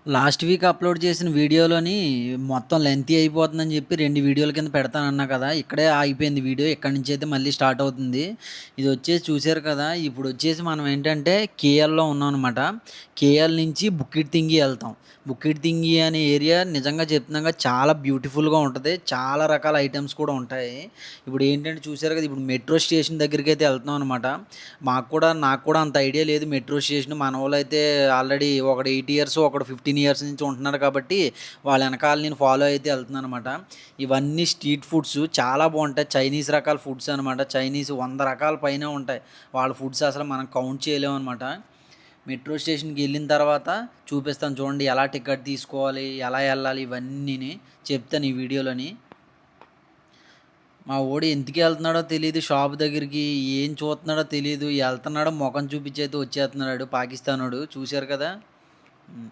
Last week upload చేసిన వీడియోలోని మొత్తం లెంతీ అయిపోతుందని చెప్పి 2 వీడియోల కింద పెడతానన్నా కదా! ఇక్కడే ఆగిపోయింది వీడియో. ఇక్కడి నుంచయితే మళ్ళీ స్టార్ట్ అవుతుంది. ఇదొచ్చేసి చూసారు కదా! ఇప్పుడొచ్చేసి మనం ఏంటంటే కేఎల్‌లో ఉన్నామనమాట. కేఎల్ నుంచి బుక్కిట్ తింగి ఎళ్తాం. బుక్కిట్ తింగి అనే ఏరియా నిజంగా చెప్తున్నాగా చాలా బ్యూటిఫుల్‌గా ఉంటది. చాలా రకాల ఐటెమ్స్ కూడా ఉంటాయి. ఇప్పుడేంటంటే చూసారు కదా! ఇప్పుడు మెట్రో స్టేషన్ దగ్గరికైతే ఎళ్తున్నాం అనమాట. నాకు కూడా అంత ఐడియా లేదు మెట్రో స్టేషన్. మనోళ్ళైతే ఆల్రెడీ ఒకడు 8 ఇయర్స్, ఒకడు 15 ఇయర్స్ నుంచి ఉంటున్నారు కాబట్టి, వాళ్ళ ఎనకాల నేను ఫాలో అయితే ఎళ్తున్నాననమాట. ఇవన్నీ స్ట్రీట్ ఫుడ్స్ చాలా బావుంటాయి. చైనీస్ రకాల ఫుడ్స్ అనమాట. చైనీస్ 100 రకాల పైనే ఉంటాయి. వాళ్ళ ఫుడ్స్ అసలు మనం కౌంట్ చేయలేమనమాట. మెట్రో స్టేషన్‌కెళ్ళిన తర్వాత చూపిస్తాను చూడండి. ఎలా టికెట్ తీసుకోవాలి, ఎలా ఎళ్ళాలి ఇవన్నీని చెప్తాను ఈ వీడియోలోని. మా వోడు ఎందుకెళ్తున్నాడో తెలీదు షాప్ దగ్గరికి. ఏం చూస్తున్నాడో తెలీదు. ఎళ్తున్నాడో మొఖం చూపించైతే వచ్చేస్తున్నాడు పాకిస్తానోడు. చూసారు కదా! హ్మ్.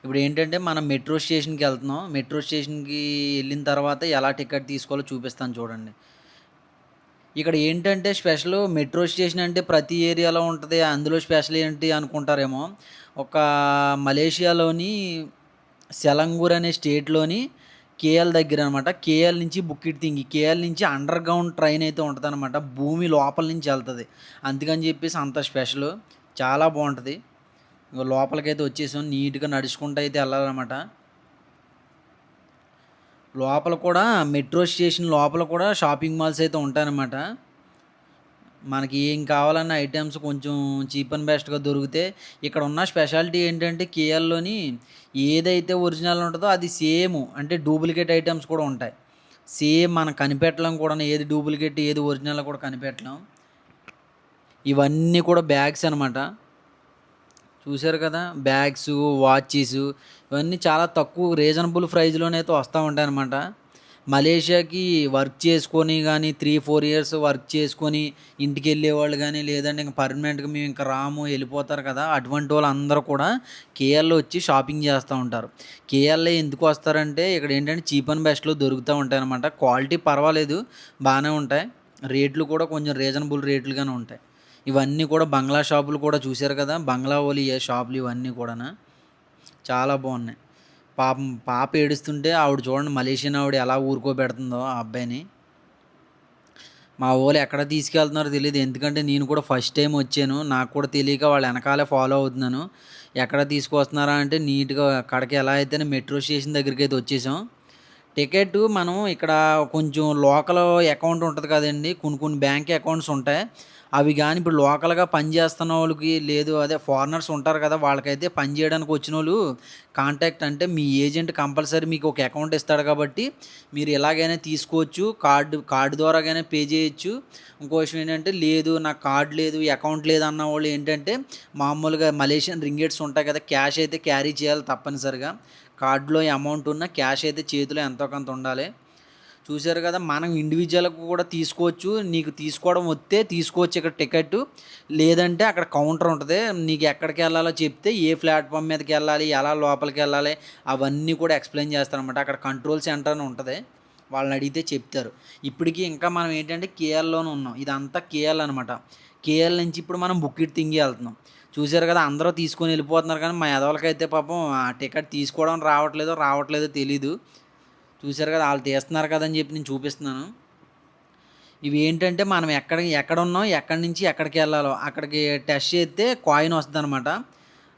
ఇప్పుడేంటంటే మనం మెట్రో స్టేషన్‌కెళ్తున్నాం. మెట్రో స్టేషన్‌కి ఎళ్ళిన తర్వాత ఎలా టికెట్ తీసుకోవాలో చూపిస్తాను చూడండి. ఇక్కడ ఏంటంటే స్పెషలు మెట్రో స్టేషన్ అంటే ప్రతి ఏరియాలో ఉంటది. అందులో స్పెషల్ ఏంటి అనుకుంటారేమో. ఒక మలేషియాలోని సెలంగూర్ అనే స్టేట్‌లోని కేఎల్ దగ్గరనమాట. కేఎల్ నుంచి బుక్కిట్ తింగి. కేఎల్ నుంచి అండర్ గ్రౌండ్ ట్రైన్ అయితే ఉంటదనమాట. భూమి లోపల నుంచి ఎళ్తది. అందుకని చెప్పేసి అంత స్పెషలు. చాలా బావుంటది. ఇగో లోపలికైతే వచ్చేసాం. నీట్‌గా నడుచుకుంటూ అయితే ఎళ్ళాలనమాట. లోపల కూడా మెట్రో స్టేషన్ లోపల కూడా షాపింగ్ మాల్స్ అయితే ఉంటాయనమాట. మనకి ఏం కావాలన్న ఐటెమ్స్ కొంచెం చీప్ అండ్ బెస్ట్‌గా దొరికితే ఇక్కడున్న స్పెషాలిటీ ఏంటంటే కేఎల్‌లోని ఏదైతే ఒరిజినల్ ఉంటదో అది సేము అంటే డూప్లికేట్ ఐటెమ్స్ కూడా ఉంటాయి. సేమ్ మనం కనిపెట్టలేం కూడాను ఏది డూప్లికేట్ ఏది ఒరిజినల్ కూడా కనిపెట్టలేం. ఇవన్నీ కూడా బ్యాగ్స్ అనమాట. చూసారు కదా! బ్యాగ్సు, వాచీసు ఇవన్నీ చాలా తక్కువ రీజనబుల్ ప్రైస్‌లోనైతే వస్తా ఉంటాయనమాట. మలేషియాకి వర్క్ చేసుకొని గానీ 3, 4 ఇయర్స్ వర్క్ చేసుకొని ఇంటికెళ్ళేవాళ్ళు గానీ, లేదంటే ఇంక పర్మనెంట్‌గా మేము ఇంక రాము ఎళ్ళిపోతారు కదా! అటువంటోళ్ళందరూ కూడా కేఎల్‌లో వచ్చి షాపింగ్ చేస్తా ఉంటారు. కేఎల్‌లో ఎందుకు వస్తారంటే ఇక్కడేంటంటే చీప్ అండ్ బెస్ట్‌లో దొరుకుతా ఉంటాయనమాట. క్వాలిటీ పర్వాలేదు బానే ఉంటాయి. రేట్లు కూడా కొంచెం రీజనబుల్ రేట్లుగానే ఉంటాయి. ఇవన్నీ కూడా బంగ్లా షాపులు కూడా చూసారు కదా! బంగ్లా ఓలియే షాపులు ఇవన్నీ కూడాను. చాలా బావున్నాయి. పాపం పాప ఏడుస్తుంటే ఆవిడ చూడండి మలేషియన్ ఆవిడ ఎలా ఊరుకోబెడుతుందో ఆ అబ్బాయిని. మా వోళ్ళు ఎక్కడ తీసుకెళ్తున్నారో తెలీదు. ఎందుకంటే నేను కూడా ఫస్ట్ టైమ్ వచ్చాను. నాకు కూడా తెలియక వాళ్ళ ఎనకాలే ఫాలో అవుతున్నాను. ఎక్కడ తీసుకొస్తున్నారా అంటే నీట్‌గా అక్కడికి ఎలా అయితేనే మెట్రో స్టేషన్ దగ్గరికైతే వచ్చేసాం. టికెట్టు మనం ఇక్కడ కొంచెం లోకల్ అకౌంట్ ఉంటది కదండీ! కొన్ని కొన్ని బ్యాంక్ అకౌంట్స్ ఉంటాయి. అవి గాని ఇప్పుడు లోకల్‌గా పనిచేస్తున్నోళ్ళకి లేదు అదే ఫారినర్స్ ఉంటారు కదా! వాళ్ళకైతే పని చేయడానికి వచ్చినోళ్ళు కాంటాక్ట్ అంటే మీ ఏజెంట్ కంపల్సరీ మీకు ఒక అకౌంట్ ఇస్తాడు కాబట్టి మీరు ఎలాగైనా తీసుకోవచ్చు. కార్డ్ ద్వారాగానే పే చేయొచ్చు. ఇంకో విషయం ఏంటంటే లేదు నాకు కార్డ్ లేదు, అకౌంట్ లేదు అన్నవోళ్ళు ఏంటంటే మామూలుగా మలేషియన్ రింగిట్స్ ఉంటాయి కదా! క్యాష్ అయితే క్యారీ చేయాలి తప్పనిసరిగా. కార్డ్‌లో అమౌంట్ ఉన్న క్యాష్ అయితే చేతిలో ఎంతో కొంత ఉండాలి. చూసారు కదా! మనం ఇండివిడ్యువల్‌గా కూడా తీసుకోవచ్చు. నీకు తీసుకోవడం వత్తే తీసుకోవచ్చు ఇక్కడ టికెట్టు. లేదంటే అక్కడ కౌంటర్ ఉంటది. నీకు ఎక్కడికెళ్ళాలో చెప్తే ఏ ప్లాట్‌ఫార్మ్ మీదకెళ్ళాలి, ఎలా లోపలికెళ్ళాలి అవన్నీ కూడా ఎక్స్‌ప్లెయిన్ చేస్తారనమాట. అక్కడ కంట్రోల్ సెంటర్ అని ఉంటది. వాళ్ళనడిగితే చెప్తారు. ఇప్పటికి ఇంకా మనం ఏంటంటే కేఎల్‌లోనే ఉన్నాం. ఇదంతా కేఎల్ అనమాట. కేఎల్ నుంచి ఇప్పుడు మనం బుక్కిట్ తింగి ఎళ్తున్నాం. చూసారు కదా! అందరూ తీసుకొని ఎళ్ళిపోతున్నారు కానీ మా ఎదవలకైతే పాపం ఆ టికెట్ తీసుకోవడం రావట్లేదో తెలీదు. చూసారు కదా! ఆళ్ళు తీస్తున్నారు కదా! అని చెప్పి నేను చూపిస్తున్నాను. ఇవి ఏంటంటే మనం ఎక్కడున్నాం, ఎక్కడి నుంచి ఎక్కడికెళ్ళాలో అక్కడికి టెస్ట్ చేత్తే కాయిన్ వస్తదనమాట.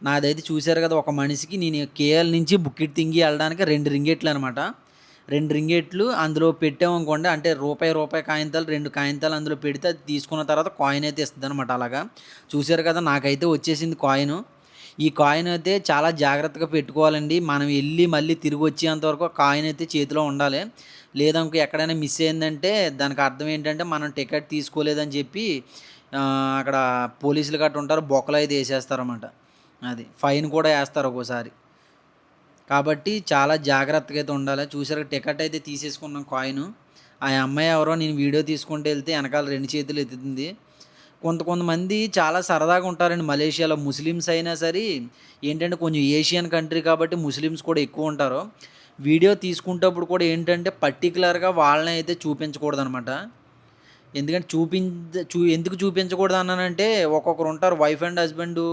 నాదైతే చూసారు కదా! ఒక మనిషికి నేను కేఎల్ నుంచి బుక్కిట్ తింగి ఎళ్ళడానికి 2 రింగిట్లనమాట. 2 రింగిట్లు అందులో పెట్టామనుకోండి అంటే రూపాయి కాయింతాలు 2 కాయింతాలు అందులో పెడితే అది తీసుకున్న తర్వాత కాయిన్ అయితే ఇస్తదనమాట అలాగా. చూసారు కదా! నాకైతే వచ్చేసింది కాయిను. ఈ కాయిన్ అయితే చాలా జాగ్రత్తగా పెట్టుకోవాలండి. మనం ఎళ్లి మళ్ళీ తిరిగొచ్చేంత వరకు ఆ కాయిన్ అయితే చేతిలో ఉండాలి. లేదా ఇంక ఎక్కడైనా మిస్ అయిందంటే దానికి అర్థం ఏంటంటే మనం టికెట్ తీసుకోలేదని చెప్పి అక్కడ పోలీసులు గట్రా ఉంటారు. బొక్కలైతే ఏసేస్తారన్నమాట. అది. ఫైన్ కూడా ఏస్తారు ఒక్కోసారి. కాబట్టి చాలా జాగ్రత్తగా అయితే ఉండాలి. చూసారా టికెట్ అయితే తీసేసుకున్నాం కాయిను. ఆ అమ్మాయి ఎవరో నేను వీడియో తీసుకుంటూ ఎళ్తే ఎనకాల 2 చేతులు ఎత్తుతుంది. కొంతమంది చాలా సరదాగా ఉంటారండి మలేషియాలో. ముస్లిమ్స్ అయినా సరే ఏంటంటే కొంచెం ఏషియన్ కంట్రీ కాబట్టి ముస్లిమ్స్ కూడా ఎక్కువుంటారు. వీడియో తీసుకుంటప్పుడు కూడా ఏంటంటే పర్టిక్యులర్‌గా వాళ్ళని అయితే చూపించకూడదనమాట. ఎందుకంటే ఎందుకు చూపించకూడదన్నానంటే ఒక్కొక్కరుంటారు వైఫ్ అండ్ హస్బెండు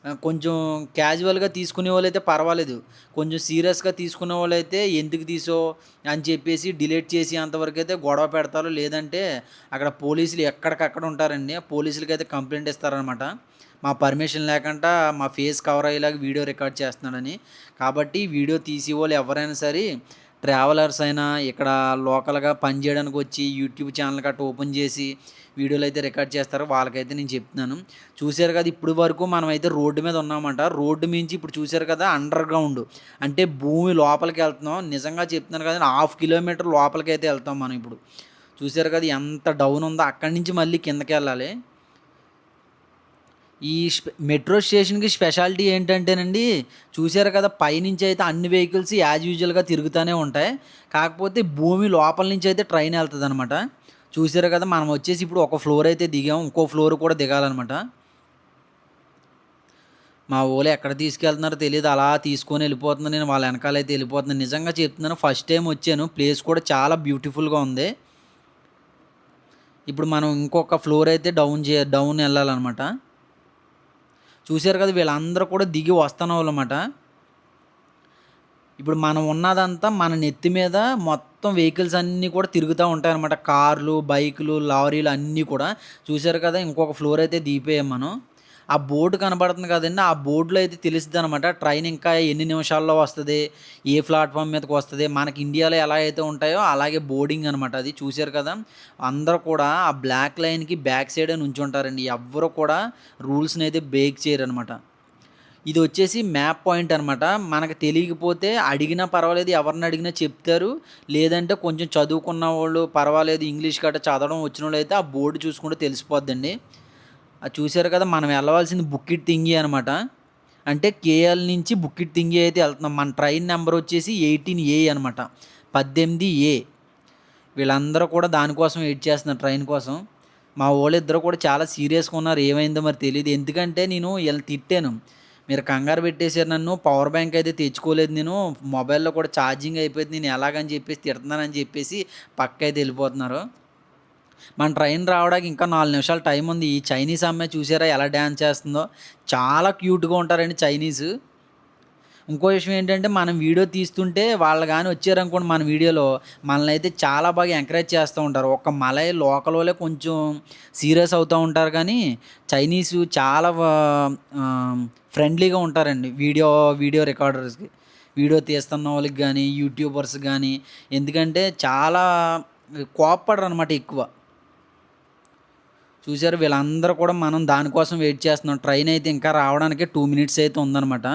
కొంచెం క్యాజువల్‌గా తీసుకునేవాళ్ళైతే పర్వాలేదు. కొంచెం సీరియస్‌గా తీసుకునేవాళ్ళైతే ఎందుకు తీసావు అని చెప్పేసి డిలీట్ చేసి అంతవరకైతే గొడవ పెడతారు. లేదంటే అక్కడ పోలీసులు ఎక్కడికక్కడ ఉంటారండి. ఆ పోలీసులకైతే కంప్లెయింట్ ఇస్తారనమాట. మా పర్మిషన్ లేకుండా మా ఫేస్ కవర్ అయ్యేలాగా వీడియో రికార్డ్ చేస్తున్నాడని. కాబట్టి వీడియో తీసేవాళ్ళు ఎవరైనా సరే ట్రావెలర్స్ అయినా ఇక్కడ లోకల్‌గా పని చేయడానికి వచ్చి యూట్యూబ్ ఛానల్ గట్టా ఓపెన్ చేసి వీడియోలైతే రికార్డ్ చేస్తారో వాళ్ళకైతే నేను చెప్తున్నాను. చూసారు కదా! ఇప్పటి వరకు మనమైతే రోడ్డు మీద ఉన్నామంట. రోడ్డు మించి ఇప్పుడు చూసారు కదా! అండర్ గ్రౌండ్ అంటే భూమి లోపలికెళ్తున్నాం. నిజంగా చెప్తున్నాను కదండీ, హాఫ్ కిలోమీటర్ లోపలికైతే ఎళ్తాం మనం ఇప్పుడు. చూసారు కదా! ఎంత డౌన్ ఉందో. అక్కడి నుంచి మళ్ళీ కిందకెళ్ళాలి. ఈ మెట్రో స్టేషన్‌కి స్పెషాలిటీ ఏంటంటేనండి, చూసారు కదా! పైనుంచి అయితే అన్ని వెహికల్స్ యాజ్ యూజువల్‌గా తిరుగుతానే ఉంటాయి. కాకపోతే భూమి లోపల నుంచి అయితే ట్రైన్ ఎళ్తదనమాట. చూసారు కదా! మనం వచ్చేసి ఇప్పుడు ఒక ఫ్లోర్ అయితే దిగాం. ఇంకో ఫ్లోర్ కూడా దిగాలనమాట. మా వోళ్ళు ఎక్కడ తీసుకెళ్తున్నారో తెలీదు. అలా తీసుకొని ఎళ్ళిపోతున్నా నేను వాళ్ళ ఎనకాలైతే ఎళ్ళిపోతున్నాను. నిజంగా చెప్తున్నాను, ఫస్ట్ టైమ్ వచ్చాను. ప్లేస్ కూడా చాలా బ్యూటిఫుల్‌గా ఉంది. ఇప్పుడు మనం ఇంకొక ఫ్లోర్ అయితే డౌన్ ఎళ్ళాలనమాట. చూసారు కదా! వీళ్ళందరూ కూడా దిగి వస్తన్నోళ్ళమాట. ఇప్పుడు మనం ఉన్నదంతా మన నెత్తి మీద మొత్తం వెహికల్స్ అన్నీ కూడా తిరుగుతా ఉంటాయనమాట. కార్లు, బైకులు, లారీలు అన్నీ కూడా. చూసారు కదా! ఇంకొక ఫ్లోర్ అయితే దిగిపోయాం మనం. ఆ బోర్డ్ కనపడుతుంది కదండీ! ఆ బోర్డ్‌లో అయితే తెలుస్తదనమాట ట్రైన్ ఇంకా ఎన్ని నిమిషాల్లో వస్తది, ఏ ప్లాట్‌ఫార్మ్ మీదకొస్తది. మనకి ఇండియాలో ఎలా అయితే ఉంటాయో అలాగే బోర్డింగ్ అనమాట అది. చూసారు కదా! అందరూ కూడా ఆ బ్లాక్ లైన్‌కి బ్యాక్ సైడే నుంచుంటారండి. ఎవ్వరు కూడా రూల్స్‌నైతే బ్రేక్ చేయరనమాట. ఇదొచ్చేసి మ్యాప్ పాయింట్ అనమాట. మనకు తెలియకపోతే అడిగినా పర్వాలేదు, ఎవరిని అడిగినా చెప్తారు. లేదంటే కొంచెం చదువుకున్నవోళ్ళు పర్వాలేదు, ఇంగ్లీష్ గట్టా చదవడం వచ్చినోళ్ళైతే ఆ బోర్డ్ చూసుకుంటే తెలిసిపోద్దండి. అది చూసారు కదా! మనం ఎళ్ళవలసింది బుక్కిట్ తింగి అనమాట. అంటే కేఎల్ నుంచి బుక్కిట్ తింగి అయితే ఎళ్తున్నాం. మన ట్రైన్ నంబర్ వచ్చేసి 18A అనమాట. 18A. వీళ్ళందరూ కూడా దానికోసం వెయిట్ చేస్తున్నారు, ట్రైన్ కోసం. మా వోళ్ళిద్దరూ కూడా చాలా సీరియస్‌గా ఉన్నారు. ఏమైందో మరి తెలీదు. ఎందుకంటే నేను ఈళ్ళని తిట్టాను. మీరు కంగారు పెట్టేసారు నన్ను. పవర్ బ్యాంక్ అయితే తెచ్చుకోలేదు నేను. మొబైల్‌లో కూడా ఛార్జింగ్ అయిపోయింది. నేను ఎలాగని చెప్పేసి తిడుతున్నానని చెప్పేసి పక్కకైతే ఎళ్ళిపోతున్నారు. మన ట్రైన్ రావడానికి ఇంకా 4 నిమిషాలు టైం ఉంది. ఈ చైనీస్ అమ్మాయి చూసారా ఎలా డాన్స్ చేస్తుందో? చాలా క్యూట్‌గా ఉంటారండి చైనీసు. ఇంకో విషయం ఏంటంటే, మనం వీడియో తీస్తుంటే వాళ్ళు గాని వచ్చారనుకోండి మన వీడియోలో, మనల్నయితే చాలా బాగా ఎంకరేజ్ చేస్తూ ఉంటారు. ఒక్క మలయ్ లోకలోళ్ళే కొంచెం సీరియస్ అవుతా ఉంటారు కానీ, చైనీసు చాలా ఫ్రెండ్లీగా ఉంటారండి వీడియో రికార్డర్స్‌కి. వీడియో తీస్తున్న వాళ్ళకి గానీ, యూట్యూబర్స్ గానీ, ఎందుకంటే చాలా కోప్పడరనమాట ఎక్కువ. చూసారు వీళ్ళందరూ కూడా మనం దానికోసం వెయిట్ చేస్తున్నాం. ట్రైన్ అయితే ఇంకా రావడానికే 2 మినిట్స్ అయితే ఉందనమాట.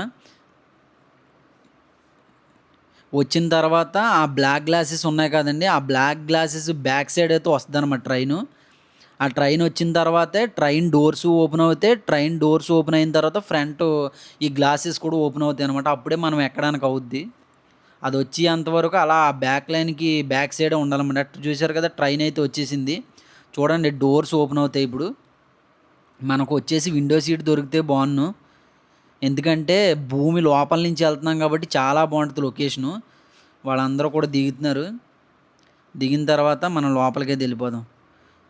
వచ్చిన తర్వాత ఆ బ్లాక్ గ్లాసెస్ ఉన్నాయి కదండీ! ఆ బ్లాక్ గ్లాసెస్ బ్యాక్ సైడ్ అయితే వస్తదనమాట ట్రైను. ఆ ట్రైన్ వచ్చిన తర్వాతే ట్రైన్ డోర్స్ ఓపెన్ అవుతాయి. ట్రైన్ డోర్స్ ఓపెన్ అయిన తర్వాత ఫ్రంట్ ఈ గ్లాసెస్ కూడా ఓపెన్ అవుతాయనమాట. అప్పుడే మనం ఎక్కడానికి అవుద్ది. అదొచ్చేంత వరకు అలా బ్యాక్ లైన్‌కి బ్యాక్ సైడే ఉండాలన్నమాట. అటు చూసారు కదా! ట్రైన్ అయితే వచ్చేసింది. చూడండి డోర్స్ ఓపెన్ అవుతాయి ఇప్పుడు. మనకొచ్చేసి విండో సీట్ దొరికితే బావున్ను. ఎందుకంటే భూమి లోపల నుంచి ఎళ్తున్నాం కాబట్టి చాలా బావుంటది లొకేషను. వాళ్ళందరూ కూడా దిగుతున్నారు. దిగిన తర్వాత మనం లోపలికైతే ఎళ్ళిపోదాం.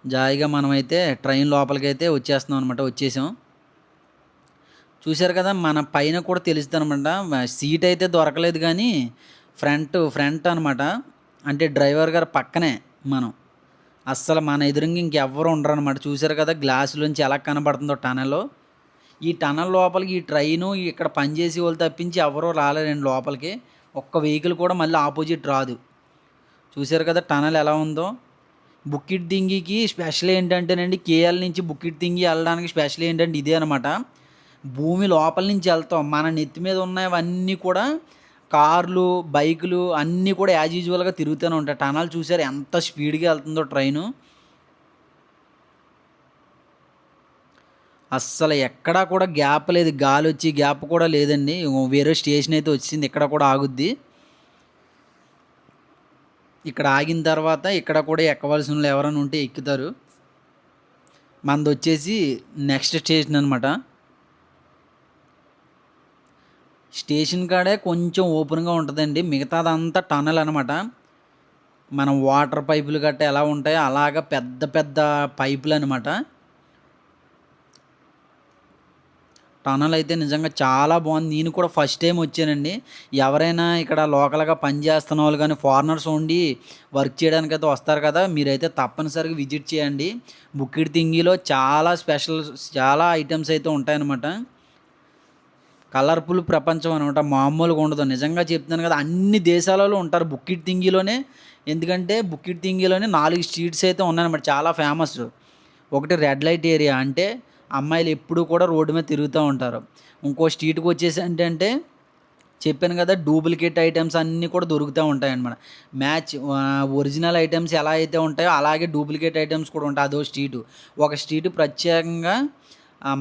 జాయిగా మనమైతే ట్రైన్ లోపలికైతే వచ్చేస్తున్నాం అనమాట. వచ్చేసాం. చూసారు కదా! మన పైన కూడా తెలుస్తదనమాట. సీట్ అయితే దొరకలేదు గానీ, ఫ్రంట్ అనమాట. అంటే డ్రైవర్ గారి పక్కనే మనం. అస్సలు మన ఎదురుంగా ఇంకెవ్వరు ఉండరనమాట. చూసారు కదా! గ్లాస్‌లోంచి ఎలా కనబడుతుందో టనెలు. ఈ టనల్ లోపలికి ఈ ట్రైను ఇక్కడ పనిచేసేవాళ్ళు తప్పించి ఎవరు రాలేరండి లోపలికి. ఒక్క వెహికల్ కూడా మళ్ళీ ఆపోజిట్ రాదు. చూసారు కదా టనల్ ఎలా ఉందో. బుక్కిట్ దింగికి స్పెషల్ ఏంటంటేనండి, కేఎల్ నుంచి బుక్కిట్ దింగి ఎళ్ళడానికి స్పెషల్ ఏంటంటే ఇదే అనమాట. భూమి లోపల నుంచి ఎళ్తాం. మన నెత్తి మీద ఉన్నవన్నీ కూడా కార్లు, బైకులు అన్నీ కూడా యాజ్ యూజువల్‌గా తిరుగుతూనే ఉంటాయి. టనల్ చూసారా ఎంత స్పీడ్‌గా ఎళ్తుందో ట్రైను. అస్సలు ఎక్కడా కూడా గ్యాప్ లేదు. గాలొచ్చి గ్యాప్ కూడా లేదండి. వేరే స్టేషన్ అయితే వచ్చింది. ఇక్కడ కూడా ఆగుద్ది. ఇక్కడ ఆగిన తర్వాత ఇక్కడ కూడా ఎక్కవలసినోళ్ళు ఎవరైనా ఉంటే ఎక్కుతారు. మనదొచ్చేసి నెక్స్ట్ స్టేషన్ అనమాట. స్టేషన్ కాడే కొంచెం ఓపెన్‌గా ఉంటదండి. మిగతాదంతా టనెల్ అనమాట. మనం వాటర్ పైపులు గట్టా ఎలా ఉంటాయో అలాగా పెద్ద పెద్ద పైపులనమాట. టనల్ అయితే నిజంగా చాలా బాగుంది. నేను కూడా ఫస్ట్ టైం వచ్చానండి. ఎవరైనా ఇక్కడ లోకల్‌గా పని చేస్తున్న వాళ్ళు గానీ, ఫారినర్స్ ఉండి వర్క్ చేయడానికైతే వస్తారు కదా! మీరైతే తప్పనిసరిగా విజిట్ చేయండి. బుక్కిడ్ థింగీలో చాలా ఐటెమ్స్ అయితే ఉంటాయన్నమాట. కలర్‌ఫుల్ ప్రపంచం అనమాట. మామూలుగా ఉండదు. నిజంగా చెప్తున్నాను కదా! అన్ని దేశాలలో ఉంటారు బుక్కిడ్ థింగీలోనే. ఎందుకంటే బుక్కిడ్ థింగీలోనే 4 స్ట్రీట్స్ అయితే ఉన్నాయన్నమాట. చాలా ఫేమస్. ఒకటి రెడ్ లైట్ ఏరియా. అంటే అమ్మాయిలు ఎప్పుడూ కూడా రోడ్డు మీద తిరుగుతా ఉంటారు. ఇంకో స్ట్రీట్‌కొచ్చేసి ఏంటంటే చెప్పాను కదా! డూప్లికేట్ ఐటెమ్స్ అన్నీ కూడా దొరుకుతా ఉంటాయన్నమాట. ఒరిజినల్ ఐటెమ్స్ ఎలా అయితే ఉంటాయో అలాగే డూప్లికేట్ ఐటెమ్స్ కూడా ఉంటాయి. అదో స్ట్రీటు. ఒక స్ట్రీటు ప్రత్యేకంగా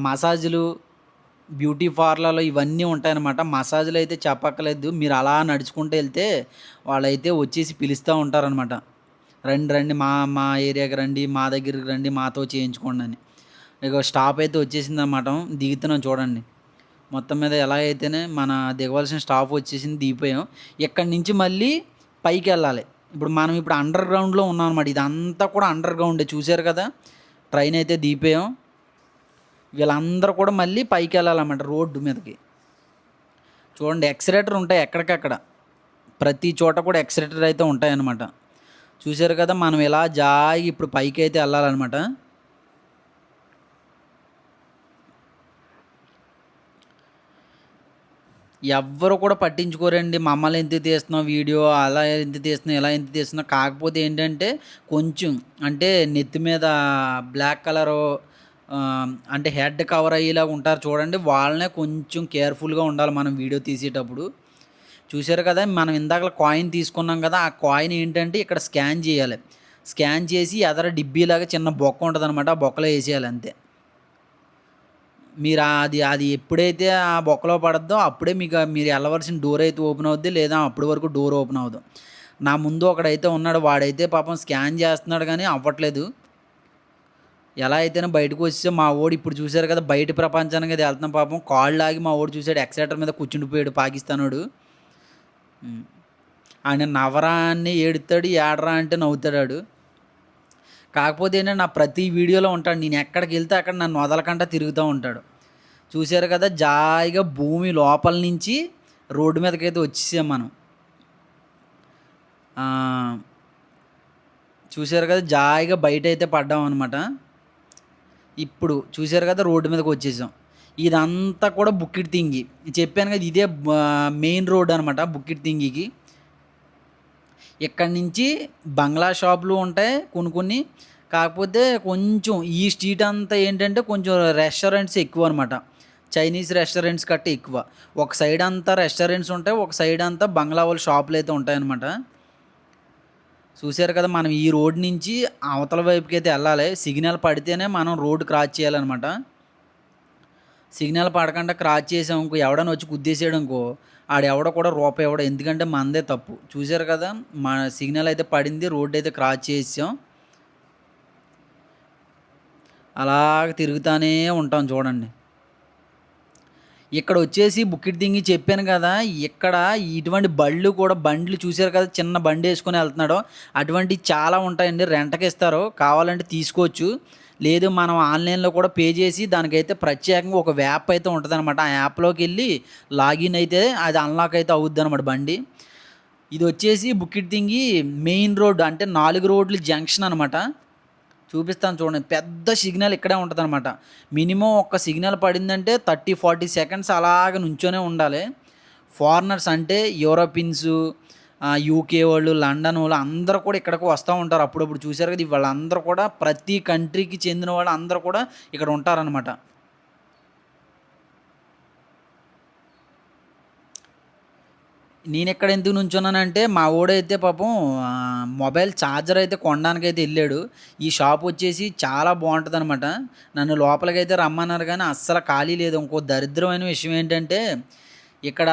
మసాజులు, బ్యూటీ పార్లర్‌లు ఇవన్నీ ఉంటాయన్నమాట. మసాజులు అయితే చెప్పక్కర్లేదు. మీరు అలా నడుచుకుంటూ ఎళ్తే వాళ్ళైతే వచ్చేసి పిలుస్తా ఉంటారనమాట. రండి, రండి మా మా ఏరియాకి రండి, మా దగ్గరికి రండి, మాతో చేయించుకోండి అని. ఇగో స్టాప్ అయితే వచ్చేసిందనమాట. దిగుతున్నాం చూడండి. మొత్తం మీద ఎలా అయితేనే మన దిగవలసిన స్టాప్ వచ్చేసింది, దిగిపోయాం. ఇక్కడి నుంచి మళ్ళీ పైకెళ్ళాలి. ఇప్పుడు అండర్ గ్రౌండ్‌లో ఉన్నామనమాట. ఇదంతా కూడా అండర్ గ్రౌండే చూసారు కదా! ట్రైన్ అయితే దిగిపోయాం. వీళ్ళందరూ కూడా మళ్ళీ పైకెళ్ళాలన్నమాట రోడ్డు మీదకి. చూడండి ఎక్సలేటర్ ఉంటాయి ఎక్కడికక్కడ. ప్రతి చోట కూడా ఎక్సలేటర్ అయితే ఉంటాయన్నమాట. చూసారు కదా! మనం ఇలా జాగి ఇప్పుడు పైకైతే ఎళ్ళాలన్నమాట. ఎవ్వరు కూడా పట్టించుకోరండి. మమ్మల్ని ఎందుకు తీస్తున్నావు వీడియో, అలా ఎందుకు తీస్తున్నావు, ఇలా ఎందుకు తీస్తున్నావు. కాకపోతే ఏంటంటే కొంచెం అంటే నెత్తి మీద బ్లాక్ కలరు అంటే హెడ్ కవర్ అయ్యేలాగా ఉంటారు చూడండి. వాళ్ళనే కొంచెం కేర్‌ఫుల్‌గా ఉండాలి మనం వీడియో తీసేటప్పుడు. చూసారు కదా! మనం ఇందాకల కాయిన్ తీసుకున్నాం కదా! ఆ కాయిన్ ఏంటంటే ఇక్కడ స్కాన్ చేయాలి. స్కాన్ చేసి ఎదర డిబ్బీలాగా చిన్న బొక్క ఉంటదనమాట. ఆ బొక్కలో ఏసేయాలి అంతే. అది ఎప్పుడైతే ఆ బొక్కలో పడద్దో అప్పుడే మీరు ఎళ్ళవలసిన డోర్ అయితే ఓపెన్ అవుద్ది. లేదా అప్పటి వరకు డోర్ ఓపెన్ అవ్వదు. నా ముందు ఒకడైతే ఉన్నాడు. వాడైతే పాపం స్కాన్ చేస్తున్నాడు గానీ అవ్వట్లేదు. ఎలా అయితేనే బయటకొచ్చేసాం. మా వోడు ఇప్పుడు చూసారు కదా! బయట ప్రపంచానికి అది ఎళ్తున్నాం పాపం. కాళ్ళు లాగి మా వోడు చూసాడు ఎక్సలేటర్ మీద కూర్చుండిపోయాడు పాకిస్తానోడు. హ్మ్. ఆయన నవ్వరా అని ఏడుత్తాడు. ఏడరా అంటే నవ్వుతాడాడు. కాకపోతే ఏంటంటే నా ప్రతి వీడియోలో ఉంటాడు. నేను ఎక్కడికెళ్తే అక్కడ నన్ను వదలకుండా తిరుగుతా ఉంటాడు. చూసారు కదా! జాయిగా భూమి లోపల నుంచి రోడ్డు మీదకైతే వచ్చేసాం మనం. ఆహ్, చూసారు కదా! జాయిగా బయటైతే పడ్డామనమాట. ఇప్పుడు చూసారు కదా! రోడ్డు మీదకొచ్చేసాం. ఇదంతా కూడా బుక్కిట్ థింగి. చెప్పాను కదా! ఇదే మెయిన్ రోడ్ అనమాట బుక్కిట్ థింగికి. ఇక్కడి నుంచి బంగ్లా షాపులు ఉంటాయి కొన్ని కొన్ని. కాకపోతే కొంచెం ఈ స్ట్రీట్ అంతా ఏంటంటే కొంచెం రెస్టారెంట్స్ ఎక్కువనమాట. చైనీస్ రెస్టారెంట్స్ కట్ట ఎక్కువ. ఒక సైడ్ అంతా రెస్టారెంట్స్ ఉంటాయి. ఒక సైడ్ అంతా బంగ్లా వాళ్ళ షాపులైతే ఉంటాయనమాట. చూసారు కదా! మనం ఈ రోడ్ నుంచి అవతల వైపుకైతే ఎళ్ళాలి. సిగ్నల్ పడితేనే మనం రోడ్ క్రాస్ చేయాలనమాట. సిగ్నల్ పడకుండా క్రాస్ చేసామనుకో ఎవడైనా వచ్చి గుద్దేసాడనుకో ఆడెవడో కూడా రూపాయి ఇవ్వడు. ఎందుకంటే మనదే తప్పు. చూసారు కదా! మన సిగ్నల్ అయితే పడింది. రోడ్ అయితే క్రాస్ చేసేసాం. అలాగ తిరుగుతానే ఉంటాం చూడండి. ఇక్కడొచ్చేసి బుక్కిట్ దింగి చెప్పాను కదా! ఇక్కడ ఇటువంటి బండ్లు చూసారు కదా! చిన్న బండేసుకొని ఎళ్తున్నాడు. అటువంటియి చాలా ఉంటాయండి. రెంట్‌కిస్తారు. కావాలంటే తీసుకోవచ్చు. లేదు మనం ఆన్‌లైన్‌లో కూడా పే చేసి దానికైతే ప్రత్యేకంగా ఒక యాప్ అయితే ఉంటదనమాట. ఆ యాప్‌లోకెళ్ళి లాగిన్ అయితే అది అన్‌లాక్ అయితే అవుద్దనమాట బండి. ఇదొచ్చేసి బుక్కిట్ దింగి మెయిన్ రోడ్ అంటే 4 రోడ్లు జంక్షన్ అనమాట. చూపిస్తాను చూడండి. పెద్ద సిగ్నల్ ఇక్కడే ఉంటదనమాట. మినిమమ్ ఒక్క సిగ్నల్ పడిందంటే 30, 40 సెకండ్స్ అలాగ నుంచొనే ఉండాలి. ఫారినర్స్ అంటే యూరోపియన్సు, యూకే వాళ్ళు, లండన్ వాళ్ళు అందరూ కూడా ఇక్కడికి వస్తా ఉంటారు అప్పుడప్పుడు. చూసారు కదా! వాళ్ళందరూ కూడా ప్రతి కంట్రీకి చెందిన వాళ్ళు అందరూ కూడా ఇక్కడ ఉంటారనమాట. నేనిక్కడ ఎందుకు నుంచున్నానంటే, మా వోడైతే పాపం మొబైల్ ఛార్జర్ అయితే కొనడానికైతే ఎళ్ళాడు. ఈ షాప్ వచ్చేసి చాలా బావుంటదనమాట. నన్ను లోపలికైతే రమ్మన్నారు గానీ, అస్సలు ఖాళీ లేదు. ఇంకో దరిద్రమైన విషయం ఏంటంటే, ఇక్కడ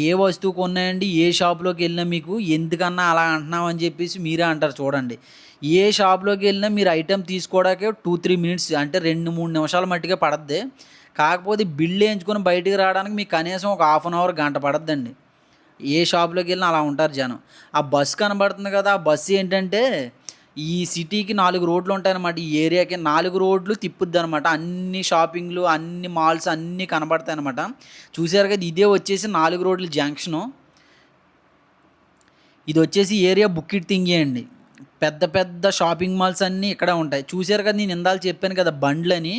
ఏ వస్తువు కొన్నాయండి, ఏ షాప్‌లోకెళ్ళినా మీకు ఎందుకన్నా అలా అంటున్నావు అని చెప్పేసి మీరే అంటారు చూడండి. ఏ షాప్‌లోకెళ్ళినా మీరు ఐటెమ్ తీసుకోవడానికే 2, 3 మినిట్స్ అంటే 2, 3 నిమిషాల మట్టికే పడద్ది. కాకపోతే బిల్లేయించుకొని బయటికి రావడానికి మీకు కనీసం ఒక హాఫ్ అన్ అవర్, గంట పడద్దండి. ఏ షాప్‌లోకెళ్ళినా అలా ఉంటారు జనం. ఆ బస్ కనబడుతుంది కదా! ఆ బస్సు ఏంటంటే, ఈ సిటీకి 4 రోడ్లు ఉంటాయన్నమాట. ఈ ఏరియాకి 4 రోడ్లు తిప్పుద్దనమాట. అన్ని షాపింగ్‌లు, అన్ని మాల్స్ అన్నీ కనబడతాయన్నమాట. చూసారు కదా! ఇదే వచ్చేసి 4 రోడ్ల జంక్షను. ఇదొచ్చేసి ఏరియా బుక్కిట్ తింగి అండి. పెద్ద పెద్ద షాపింగ్ మాల్స్ అన్నీ ఇక్కడే ఉంటాయి. చూసారు కదా! నేను ఇందాక చెప్పాను కదా! బండ్లని.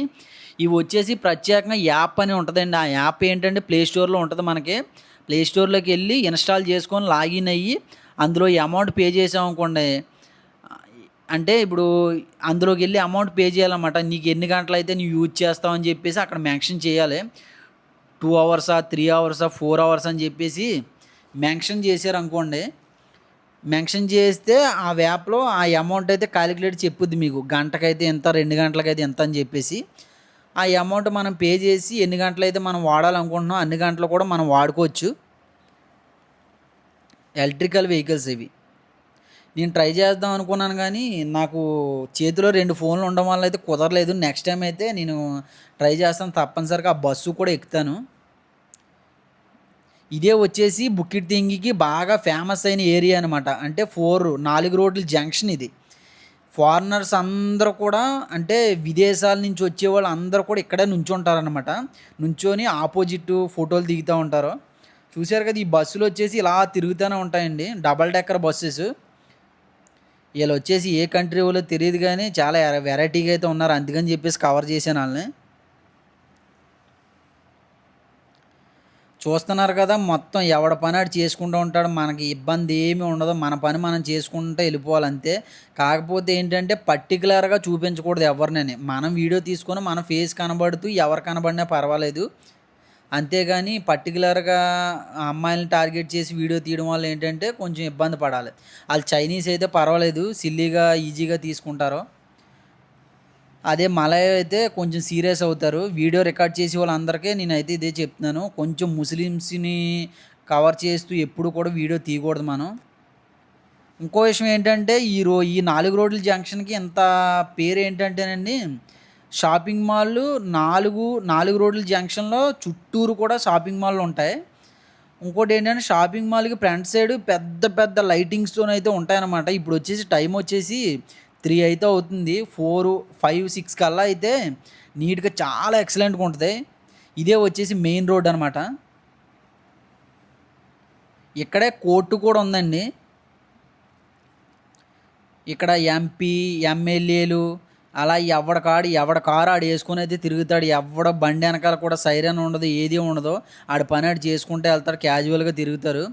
ఇవి వచ్చేసి ప్రత్యేకంగా యాప్ అని ఉంటదండి. ఆ యాప్ ఏంటంటే ప్లే స్టోర్‌లో ఉంటది మనకి. ప్లే స్టోర్‌లోకెళ్ళి ఇన్‌స్టాల్ చేసుకొని లాగిన్ అయ్యి అందులో ఈ అమౌంట్ పే చేసామనుకోండి, అంటే ఇప్పుడు అందులోకెళ్ళి అమౌంట్ పే చేయాలన్నమాట. నీకు ఎన్ని గంటలైతే నువ్వు యూజ్ చేస్తావు అని చెప్పేసి అక్కడ మెన్షన్ చేయాలి. 2 అవర్సా, 3 అవర్సా, 4 అవర్స్ అని చెప్పేసి మెన్షన్ చేశారనుకోండి, మెన్షన్ చేస్తే ఆ యాప్‌లో ఆ అమౌంట్ అయితే కాలిక్యులేట్ చెప్పుద్ది మీకు. గంటకైతే ఇంత, 2 గంటలకైతే ఇంత అని చెప్పేసి. ఆ అమౌంట్ మనం పే చేసి ఎన్ని గంటలైతే మనం వాడాలనుకుంటున్నామో అన్ని గంటలు కూడా మనం వాడుకోవచ్చు. ఎలక్ట్రికల్ వెహికల్స్ ఇవి. నేను ట్రై చేద్దాం అనుకున్నాను గానీ, నాకు చేతిలో 2 ఫోన్లు ఉండడం వల్ల అయితే కుదరలేదు. నెక్స్ట్ టైమ్ అయితే నేను ట్రై చేస్తాను. తప్పనిసరిగా ఆ బస్సు కూడా ఎక్కుతాను. ఇదే వచ్చేసి బుక్కిట్ దింగికి బాగా ఫేమస్ అయిన ఏరియా అనమాట. అంటే 4 రోడ్ల జంక్షన్ ఇది. ఫారినర్స్ అందరూ కూడా, అంటే విదేశాల నుంచి వచ్చేవాళ్ళు అందరూ కూడా ఇక్కడే నుంచుంటారనమాట. నుంచొని ఆపోజిట్ ఫోటోలు దిగుతా ఉంటారు. చూసారు కదా! ఈ బస్సులు వచ్చేసి ఇలా తిరుగుతూనే ఉంటాయండి. Double decker buses. ఈళ్ళొచ్చేసి ఏ కంట్రీ వోళ్ళో తెలీదు గానీ చాలా వెరైటీగా అయితే ఉన్నారు. అందుకని చెప్పేసి కవర్ చేశాను ఆళ్ళని. చూస్తున్నారు కదా! మొత్తం ఎవడి పని ఆడు చేసుకుంటూ ఉంటాడు. మనకి ఇబ్బంది ఏమి ఉండదు. మన పని మనం చేసుకుంటూ వెళ్ళిపోవాలి అంతే. కాకపోతే ఏంటంటే పర్టిక్యులర్‌గా చూపించకూడదు ఎవరినని. మనం వీడియో తీసుకొని మన ఫేస్ కనబడుతూ ఎవరు కనబడినా పర్వాలేదు. అంతేగాని పర్టిక్యులర్‌గా అమ్మాయిలని టార్గెట్ చేసి వీడియో తీయడం వల్ల ఏంటంటే కొంచెం ఇబ్బంది పడాలి. ఆళ్ళు చైనీస్ అయితే పర్వాలేదు. సిల్లీగా, ఈజీగా తీసుకుంటారు. అదే మలయ్ అయితే కొంచెం సీరియస్ అవుతారు. వీడియో రికార్డ్ చేసే వాళ్ళందరికీ నేనైతే ఇదే చెప్తున్నాను. కొంచెం ముస్లిమ్స్‌ని కవర్ చేస్తూ ఎప్పుడు కూడా వీడియో తీయకూడదు మనం. ఇంకో విషయం ఏంటంటే ఈ 4 రోడ్ల జంక్షన్‌కి ఇంత పేరేంటంటేనండి, షాపింగ్ మాల్లు 4 రోడ్ల జంక్షన్‌లో చుట్టూరు కూడా షాపింగ్ మాల్లుంటాయి. ఇంకోటేంటంటే షాపింగ్ మాల్‌కి ఫ్రంట్ సైడ్ పెద్ద పెద్ద లైటింగ్స్‌తోనైతే ఉంటాయన్నమాట. ఇప్పుడొచ్చేసి టైమొచ్చేసి 3 అయితే అవుతుంది. 4, 5, 6 కల్లా అయితే నీట్‌గా చాలా ఎక్సలెంట్‌గా ఉంటది. ఇదే వచ్చేసి మెయిన్ రోడ్ అనమాట. ఇక్కడే కోర్టు కూడా ఉందండి. ఇక్కడ ఎంపీ, ఎమ్మెల్యేలు అలా ఎవడి కారు ఆడేసుకొనైతే తిరుగుతాడు. ఎవ్వడు బండి ఎనకాల కూడా సైరన్ ఉండదు. ఏది ఉండదు. ఆడి పని ఆడు చేసుకుంటూ ఎళ్తాడు. క్యాజువల్‌గా తిరుగుతారు.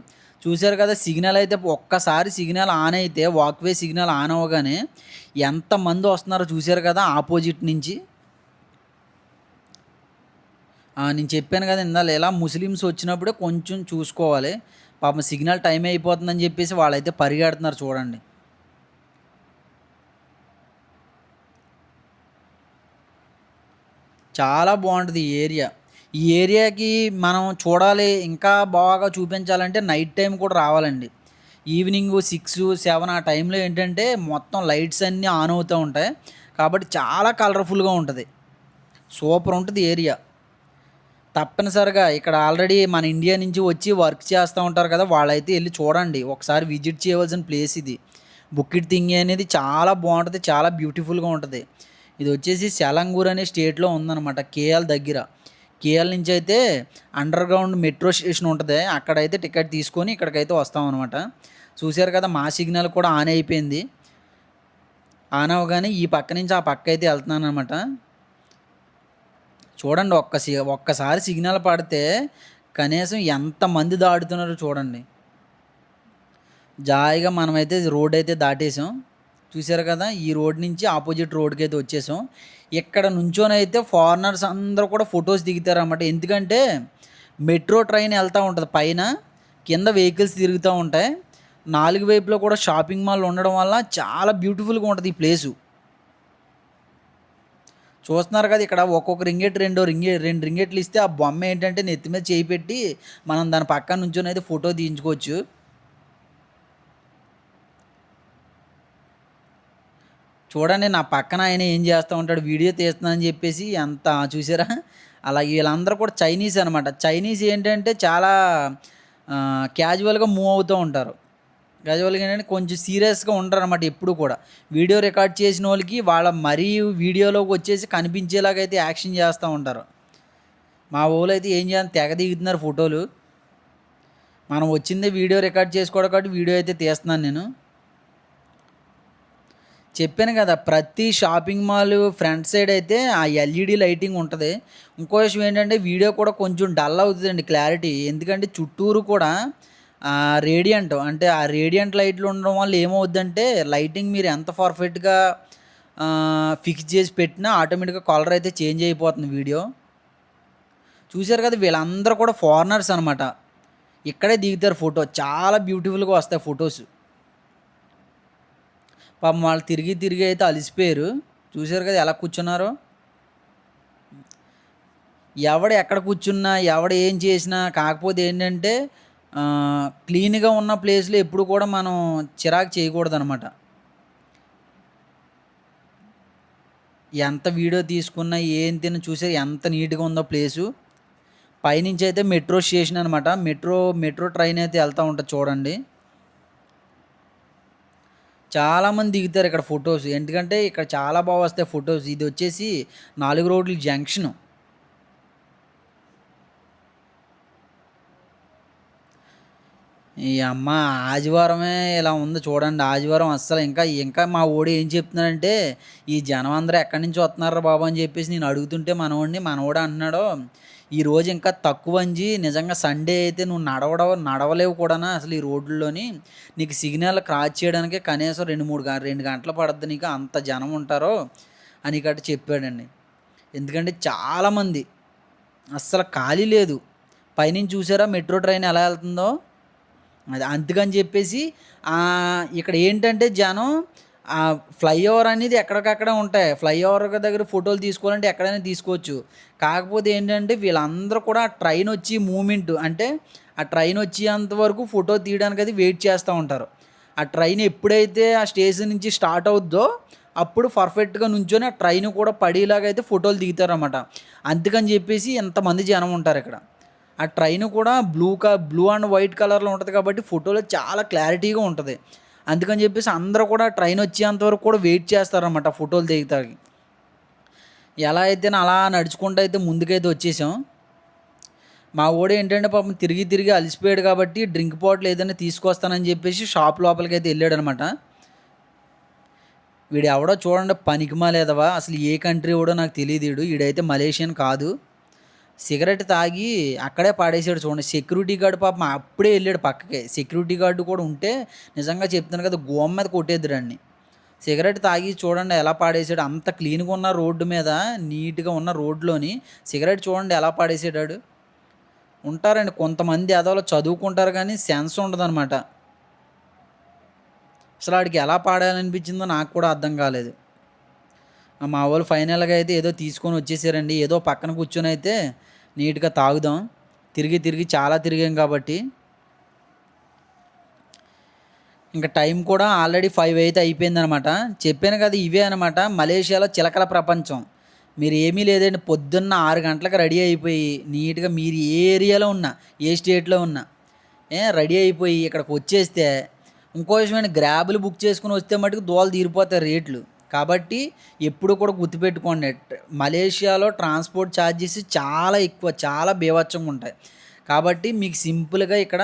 చూసారు కదా! సిగ్నల్ అయితే ఒక్కసారి సిగ్నల్ ఆన్ అయితే, వాక్‌వే సిగ్నల్ ఆన్ అవ్వగానే ఎంతమంది వస్తున్నారో చూసారు కదా! ఆపోజిట్ నుంచి. నేను చెప్పాను కదా! ఇందాల ఇలా ముస్లిమ్స్ వచ్చినప్పుడే కొంచెం చూసుకోవాలి. పాపం సిగ్నల్ టైం అయిపోతుందని చెప్పేసి వాళ్ళైతే పరిగెడుతున్నారు చూడండి. చాలా బావుంటది ఈ ఏరియా. ఈ ఏరియాకి మనం చూడాలి, ఇంకా బాగా చూపించాలంటే నైట్ టైమ్ కూడా రావాలండి. ఈవినింగు 6, 7 ఆ టైంలో ఏంటంటే మొత్తం లైట్స్ అన్నీ ఆన్ అవుతా ఉంటాయి. కాబట్టి చాలా కలర్‌ఫుల్‌గా ఉంటది. సూపర్ ఉంటది ఏరియా. తప్పనిసరిగా ఇక్కడ ఆల్రెడీ మన ఇండియా నుంచి వచ్చి వర్క్ చేస్తా ఉంటారు కదా! వాళ్ళైతే ఎళ్లి చూడండి. ఒకసారి విజిట్ చేయవలసిన ప్లేస్ ఇది. బుక్కిట్ దింగి అనేది చాలా బావుంటది. చాలా బ్యూటిఫుల్‌గా ఉంటది. ఇదొచ్చేసి సెలంగూర్ అనే స్టేట్‌లో ఉందనమాట. కేఎల్ దగ్గర. కేఎల్ నుంచయితే అండర్‌గ్రౌండ్ మెట్రో స్టేషన్ ఉంటది. అక్కడైతే టికెట్ తీసుకొని ఇక్కడికైతే వస్తామనమాట. చూసారు కదా! మా సిగ్నల్ కూడా ఆన్ అయిపోయింది. ఆన్ అవ్వగానే ఈ పక్క నుంచి ఆ పక్కయితే ఎళ్తున్నాననమాట. చూడండి ఒక్కసారి సిగ్నల్ పడితే కనీసం ఎంతమంది దాటుతున్నారో చూడండి. జాయిగా మనమైతే రోడ్డయితే దాటేసాం. చూసారు కదా! ఈ రోడ్ నుంచి అపోజిట్ రోడ్‌కైతే వచ్చేసాం. ఇక్కడ నుంచోనైతే ఫారినర్స్ అందరూ కూడా ఫోటోస్ దిగుతారనమాట. ఎందుకంటే మెట్రో ట్రైన్ ఎళ్తా ఉంటది పైన. కింద వెహికల్స్ తిరుగుతా ఉంటాయి. 4 వైపులా కూడా షాపింగ్ మాల్ ఉండడం వల్ల చాలా బ్యూటిఫుల్‌గా ఉంటది ఈ ప్లేసు. చూస్తున్నారు కదా! ఇక్కడ ఒక్కొక్క రింగెట్ 2 రింగెట్లు ఇస్తే ఆ బొమ్మ ఏంటంటే నెత్తి మీద చేయి పెట్టి మనం దాని పక్కన నుంచొనైతే ఫోటో తీయించుకోవచ్చు. చూడండి నా పక్కన ఆయన ఏం చేస్తా ఉంటాడు, వీడియో తీస్తున్నా అని చెప్పేసి ఎంత చూసారా? అలా వీళ్ళందరూ కూడా చైనీస్ అనమాట. చైనీస్ ఏంటంటే చాలా క్యాజువల్‌గా మూవ్ అవుతూ ఉంటారు. గజవాళ్ళకి ఏంటంటే కొంచెం సీరియస్గా ఉంటారనమాట ఎప్పుడు కూడా. వీడియో రికార్డ్ చేసిన వాళ్ళకి వాళ్ళ మరీ వీడియోలోకి వచ్చేసి కనిపించేలాగా అయితే యాక్షన్ చేస్తూ ఉంటారు. మా వాళ్ళు అయితే ఏం చేయాలి తెగ దిగుతున్నారు ఫోటోలు. మనం వచ్చిందే వీడియో రికార్డ్ చేసుకోవడం కాబట్టి వీడియో అయితే తీస్తున్నాను నేను. చెప్పాను కదా, ప్రతి షాపింగ్ మాల్ ఫ్రంట్ సైడ్ అయితే ఆ ఎల్ఈడి లైటింగ్ ఉంటుంది. ఇంకో విషయం ఏంటంటే వీడియో కూడా కొంచెం డల్ అవుతుందండి క్లారిటీ. ఎందుకంటే చుట్టూరు కూడా రేడియంట్ అంటే ఆ రేడియంట్ లైట్లు ఉండడం వల్ల ఏమవుద్దంటే లైటింగ్ మీరు ఎంత పర్ఫెక్ట్గా ఫిక్స్ చేసి పెట్టినా ఆటోమేటిక్గా కలర్ అయితే చేంజ్ అయిపోతుంది వీడియో. చూశారు కదా, వీళ్ళందరూ కూడా ఫారినర్స్ అనమాట. ఇక్కడే దిగుతారు ఫోటో. చాలా బ్యూటిఫుల్గా వస్తాయి ఫొటోస్. పాపం వాళ్ళు తిరిగి తిరిగి అయితే అలిసిపోయారు. చూశారు కదా ఎలా కూర్చున్నారో. ఎవడు ఎక్కడ కూర్చున్నా ఎవడు ఏం చేసినా కాకపోతే ఏంటంటే క్లీన్గా ఉన్న ప్లేస్లో ఎప్పుడు కూడా మనం చిరాకు చేయకూడదు అనమాట. ఎంత వీడియో తీసుకున్నా ఏం తిన్న చూసారు ఎంత నీట్గా ఉందో ప్లేసు. పైనుంచి అయితే మెట్రో స్టేషన్ అనమాట. మెట్రో ట్రైన్ అయితే వెళ్తూ ఉంటుంది చూడండి. చాలామంది దిగుతారు ఇక్కడ ఫొటోస్. ఎందుకంటే ఇక్కడ చాలా బాగా వస్తాయి ఫొటోస్. ఇది వచ్చేసి 4 రోడ్ల జంక్షను. ఈ అమ్మ ఆదివారమే ఇలా ఉంది చూడండి. ఆదివారం అస్సలు ఇంకా ఇంకా మా వోడు ఏం చెప్తున్నాడంటే, ఈ జనం అందరూ ఎక్కడి నుంచి వస్తున్నారా బాబు అని చెప్పేసి నేను అడుగుతుంటే మనవడు అంటున్నాడు, ఈరోజు ఇంకా తక్కువ అంజి నిజంగా సండే అయితే నువ్వు నడవలేవు కూడానా అసలు ఈ రోడ్లలోని. నీకు సిగ్నల్ క్రాస్ చేయడానికే కనీసం 2 గంటలు పడుద్ది నీకు, అంత జనం ఉంటారో అని గట్ట చెప్పాడండి. ఎందుకంటే చాలామంది అస్సలు ఖాళీ లేదు. పైనుంచి చూసారా మెట్రో ట్రైన్ ఎలా వెళ్తుందో. అది అందుకని చెప్పేసి ఇక్కడ ఏంటంటే జనం ఫ్లైఓవర్ అనేది ఎక్కడికక్కడ ఉంటాయి. ఫ్లైఓవర్ దగ్గర ఫోటోలు తీసుకోవాలంటే ఎక్కడైనా తీసుకోవచ్చు. కాకపోతే ఏంటంటే వీళ్ళందరూ కూడా ఆ ట్రైన్ వచ్చి మూమెంట్ అంటే ఆ ట్రైన్ వచ్చేంత వరకు ఫోటో తీయడానికి అది వెయిట్ చేస్తూ ఉంటారు. ఆ ట్రైన్ ఎప్పుడైతే ఆ స్టేషన్ నుంచి స్టార్ట్ అవుద్దో అప్పుడు పర్ఫెక్ట్గా నుంచొని ఆ ట్రైన్ కూడా పడేలాగా అయితే ఫోటోలు దిగుతారన్నమాట. అందుకని చెప్పేసి ఎంతమంది జనం ఉంటారు ఇక్కడ. ఆ ట్రైన్ కూడా బ్లూ అండ్ వైట్ కలర్లో ఉంటుంది కాబట్టి ఫోటోలో చాలా క్లారిటీగా ఉంటుంది. అందుకని చెప్పేసి అందరూ కూడా ట్రైన్ వచ్చేంత వరకు కూడా వెయిట్ చేస్తారన్నమాట ఫోటోలు దిగుతాకి. ఎలా అయితే అలా నడుచుకుంటూ అయితే ముందుకైతే వచ్చేసాం. మా వాడు ఏంటంటే పాపం తిరిగి తిరిగి అలసిపోయాడు కాబట్టి డ్రింక్ బాటిల్ ఏదైనా తీసుకొస్తానని చెప్పేసి షాప్ లోపలికి అయితే వెళ్ళాడనమాట. వీడు ఎవడో చూడండి పనికిమాలేదవా, అసలు ఏ కంట్రీ వాడో నాకు తెలియదు. వీడైతే మలేషియన్ కాదు. సిగరెట్ తాగి అక్కడే పాడేసాడు చూడండి. సెక్యూరిటీ గార్డు పాపం అప్పుడే వెళ్ళాడు పక్కకి. సెక్యూరిటీ గార్డు కూడా ఉంటే నిజంగా చెప్తాను కదా గోమ మీద కొట్టేద్దురండి. సిగరెట్ తాగి చూడండి ఎలా పాడేసాడు. అంత క్లీన్గా ఉన్న రోడ్డు మీద నీట్గా ఉన్న రోడ్లోని సిగరెట్ చూడండి ఎలా పాడేసాడు. ఉంటారండి కొంతమంది ఎదవలో చదువుకుంటారు కానీ సెన్స్ ఉండదన్నమాట. అసలు వాడికి ఎలా పాడాలనిపించిందో నాకు కూడా అర్థం కాలేదు. మా వాళ్ళు ఫైనల్గా అయితే ఏదో తీసుకొని వచ్చేసారండి. ఏదో పక్కన కూర్చొని అయితే నీట్గా తాగుదాం. తిరిగి తిరిగి చాలా తిరిగాం కాబట్టి. ఇంకా టైం కూడా ఆల్రెడీ 5 అయితే అయిపోయిందనమాట. చెప్పాను కదా ఇవే అనమాట మలేషియాలో చిలకల ప్రపంచం. మీరు ఏమీ లేదండి, పొద్దున్న 6 గంటలకు రెడీ అయిపోయి నీట్గా మీరు ఏ ఏరియాలో ఉన్నా ఏ స్టేట్లో ఉన్నా రెడీ అయిపోయి ఇక్కడికి వచ్చేస్తే ఇంకో విషయమైన గ్రాబులు బుక్ చేసుకుని వస్తే మటుకు దోలు తీరిపోతాయి రేట్లు. కాబట్టి ఎప్పుడు కూడా గుర్తుపెట్టుకోండి, మలేషియాలో ట్రాన్స్పోర్ట్ ఛార్జెస్ చాలా ఎక్కువ, చాలా బీభత్సంగా ఉంటాయి. కాబట్టి మీకు సింపుల్గా ఇక్కడ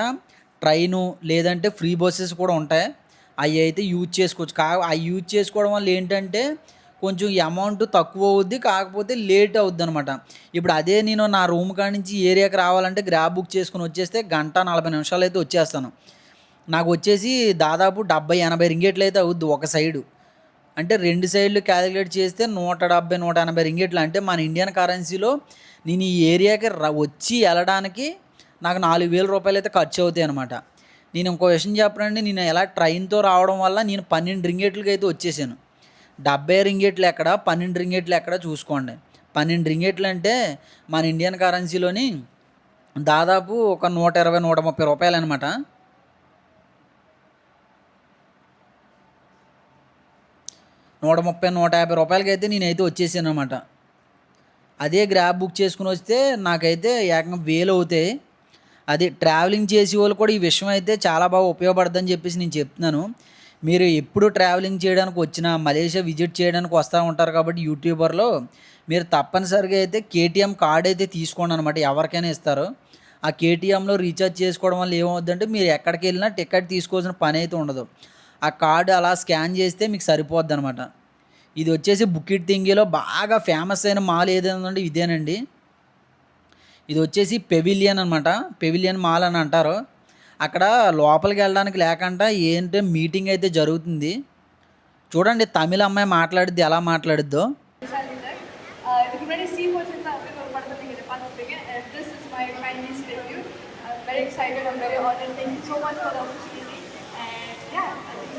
ట్రైను లేదంటే ఫ్రీ బస్సెస్ కూడా ఉంటాయి. అవి అయితే యూజ్ చేసుకోవచ్చు. అవి యూజ్ చేసుకోవడం వల్ల ఏంటంటే కొంచెం అమౌంట్ తక్కువ అవుద్ది, కాకపోతే లేట్ అవుద్ది అనమాట. ఇప్పుడు అదే నేను నా రూమ్ కాడ నుంచి ఏరియాకి రావాలంటే గ్రాబ్ బుక్ చేసుకుని వచ్చేస్తే 1:40 నిమిషాలు అయితే వచ్చేస్తాను. నాకు వచ్చేసి దాదాపు 70-80 రింగేట్లు అయితే అవుద్ది ఒక సైడు. అంటే 2 సైడ్లు క్యాలిక్యులేట్ చేస్తే 170-180 రింగేట్లు. అంటే మన ఇండియన్ కరెన్సీలో నేను ఈ ఏరియాకి వచ్చి వెళ్ళడానికి నాకు 4,000 రూపాయలు అయితే ఖర్చు అవుతాయి అనమాట. నేను ఇంకో విషయం చెప్పనండి, నేను ఎలా ట్రైన్తో రావడం వల్ల నేను 12 రింగేట్లకి అయితే వచ్చేసాను. 70 రింగేట్లు ఎక్కడ 12 రింగేట్లు ఎక్కడ చూసుకోండి. 12 రింగేట్లు అంటే మన ఇండియన్ కరెన్సీలోని దాదాపు ఒక 120-130 రూపాయలు అనమాట. ₹130-150 అయితే నేనైతే వచ్చేసాను అనమాట. అదే గ్రాబ్ బుక్ చేసుకుని వస్తే నాకైతే ఏకంగా 1000 అవుతాయి. అది ట్రావెలింగ్ చేసే వాళ్ళు కూడా ఈ విషయం అయితే చాలా బాగా ఉపయోగపడుతుందని చెప్పేసి నేను చెప్తున్నాను. మీరు ఎప్పుడు ట్రావెలింగ్ చేయడానికి వచ్చినా మలేషియా విజిట్ చేయడానికి వస్తూ ఉంటారు కాబట్టి యూట్యూబర్‌లో మీరు తప్పనిసరిగా అయితే కేటీఎం కార్డ్ అయితే తీసుకోండి అనమాట. ఎవరికైనా ఇస్తారు. ఆ కేటీఎంలో రీఛార్జ్ చేసుకోవడం వల్ల ఏమవుద్దంటే మీరు ఎక్కడికెళ్ళినా టికెట్ తీసుకోవాల్సిన పని అయితే ఉండదు. ఆ కార్డ్ అలా స్కాన్ చేస్తే మీకు సరిపోద్దనమాట. ఇది వచ్చేసి బుకిట్ థింగీలో బాగా ఫేమస్ అయిన మాల్ ఏదైనా ఇదేనండి. ఇది వచ్చేసి పెవిలియన్ అనమాట. పెవిలియన్ మాల్ అని అంటారు. అక్కడ లోపలికి వెళ్ళడానికి లేకుండా ఏంటంటే మీటింగ్ అయితే జరుగుతుంది. చూడండి తమిళ అమ్మాయి మాట్లాడిద్ది ఎలా మాట్లాడిద్దో. இதுக்கு முன்னாடி சீபோர்ட்ஸ் அப்படின்னு ஒரு படத்தை நீங்கள் பார்த்துருப்பீங்க. This is my kindly review. I'm very excited. I'm very honored. Thank you so much for the opportunity. And yeah,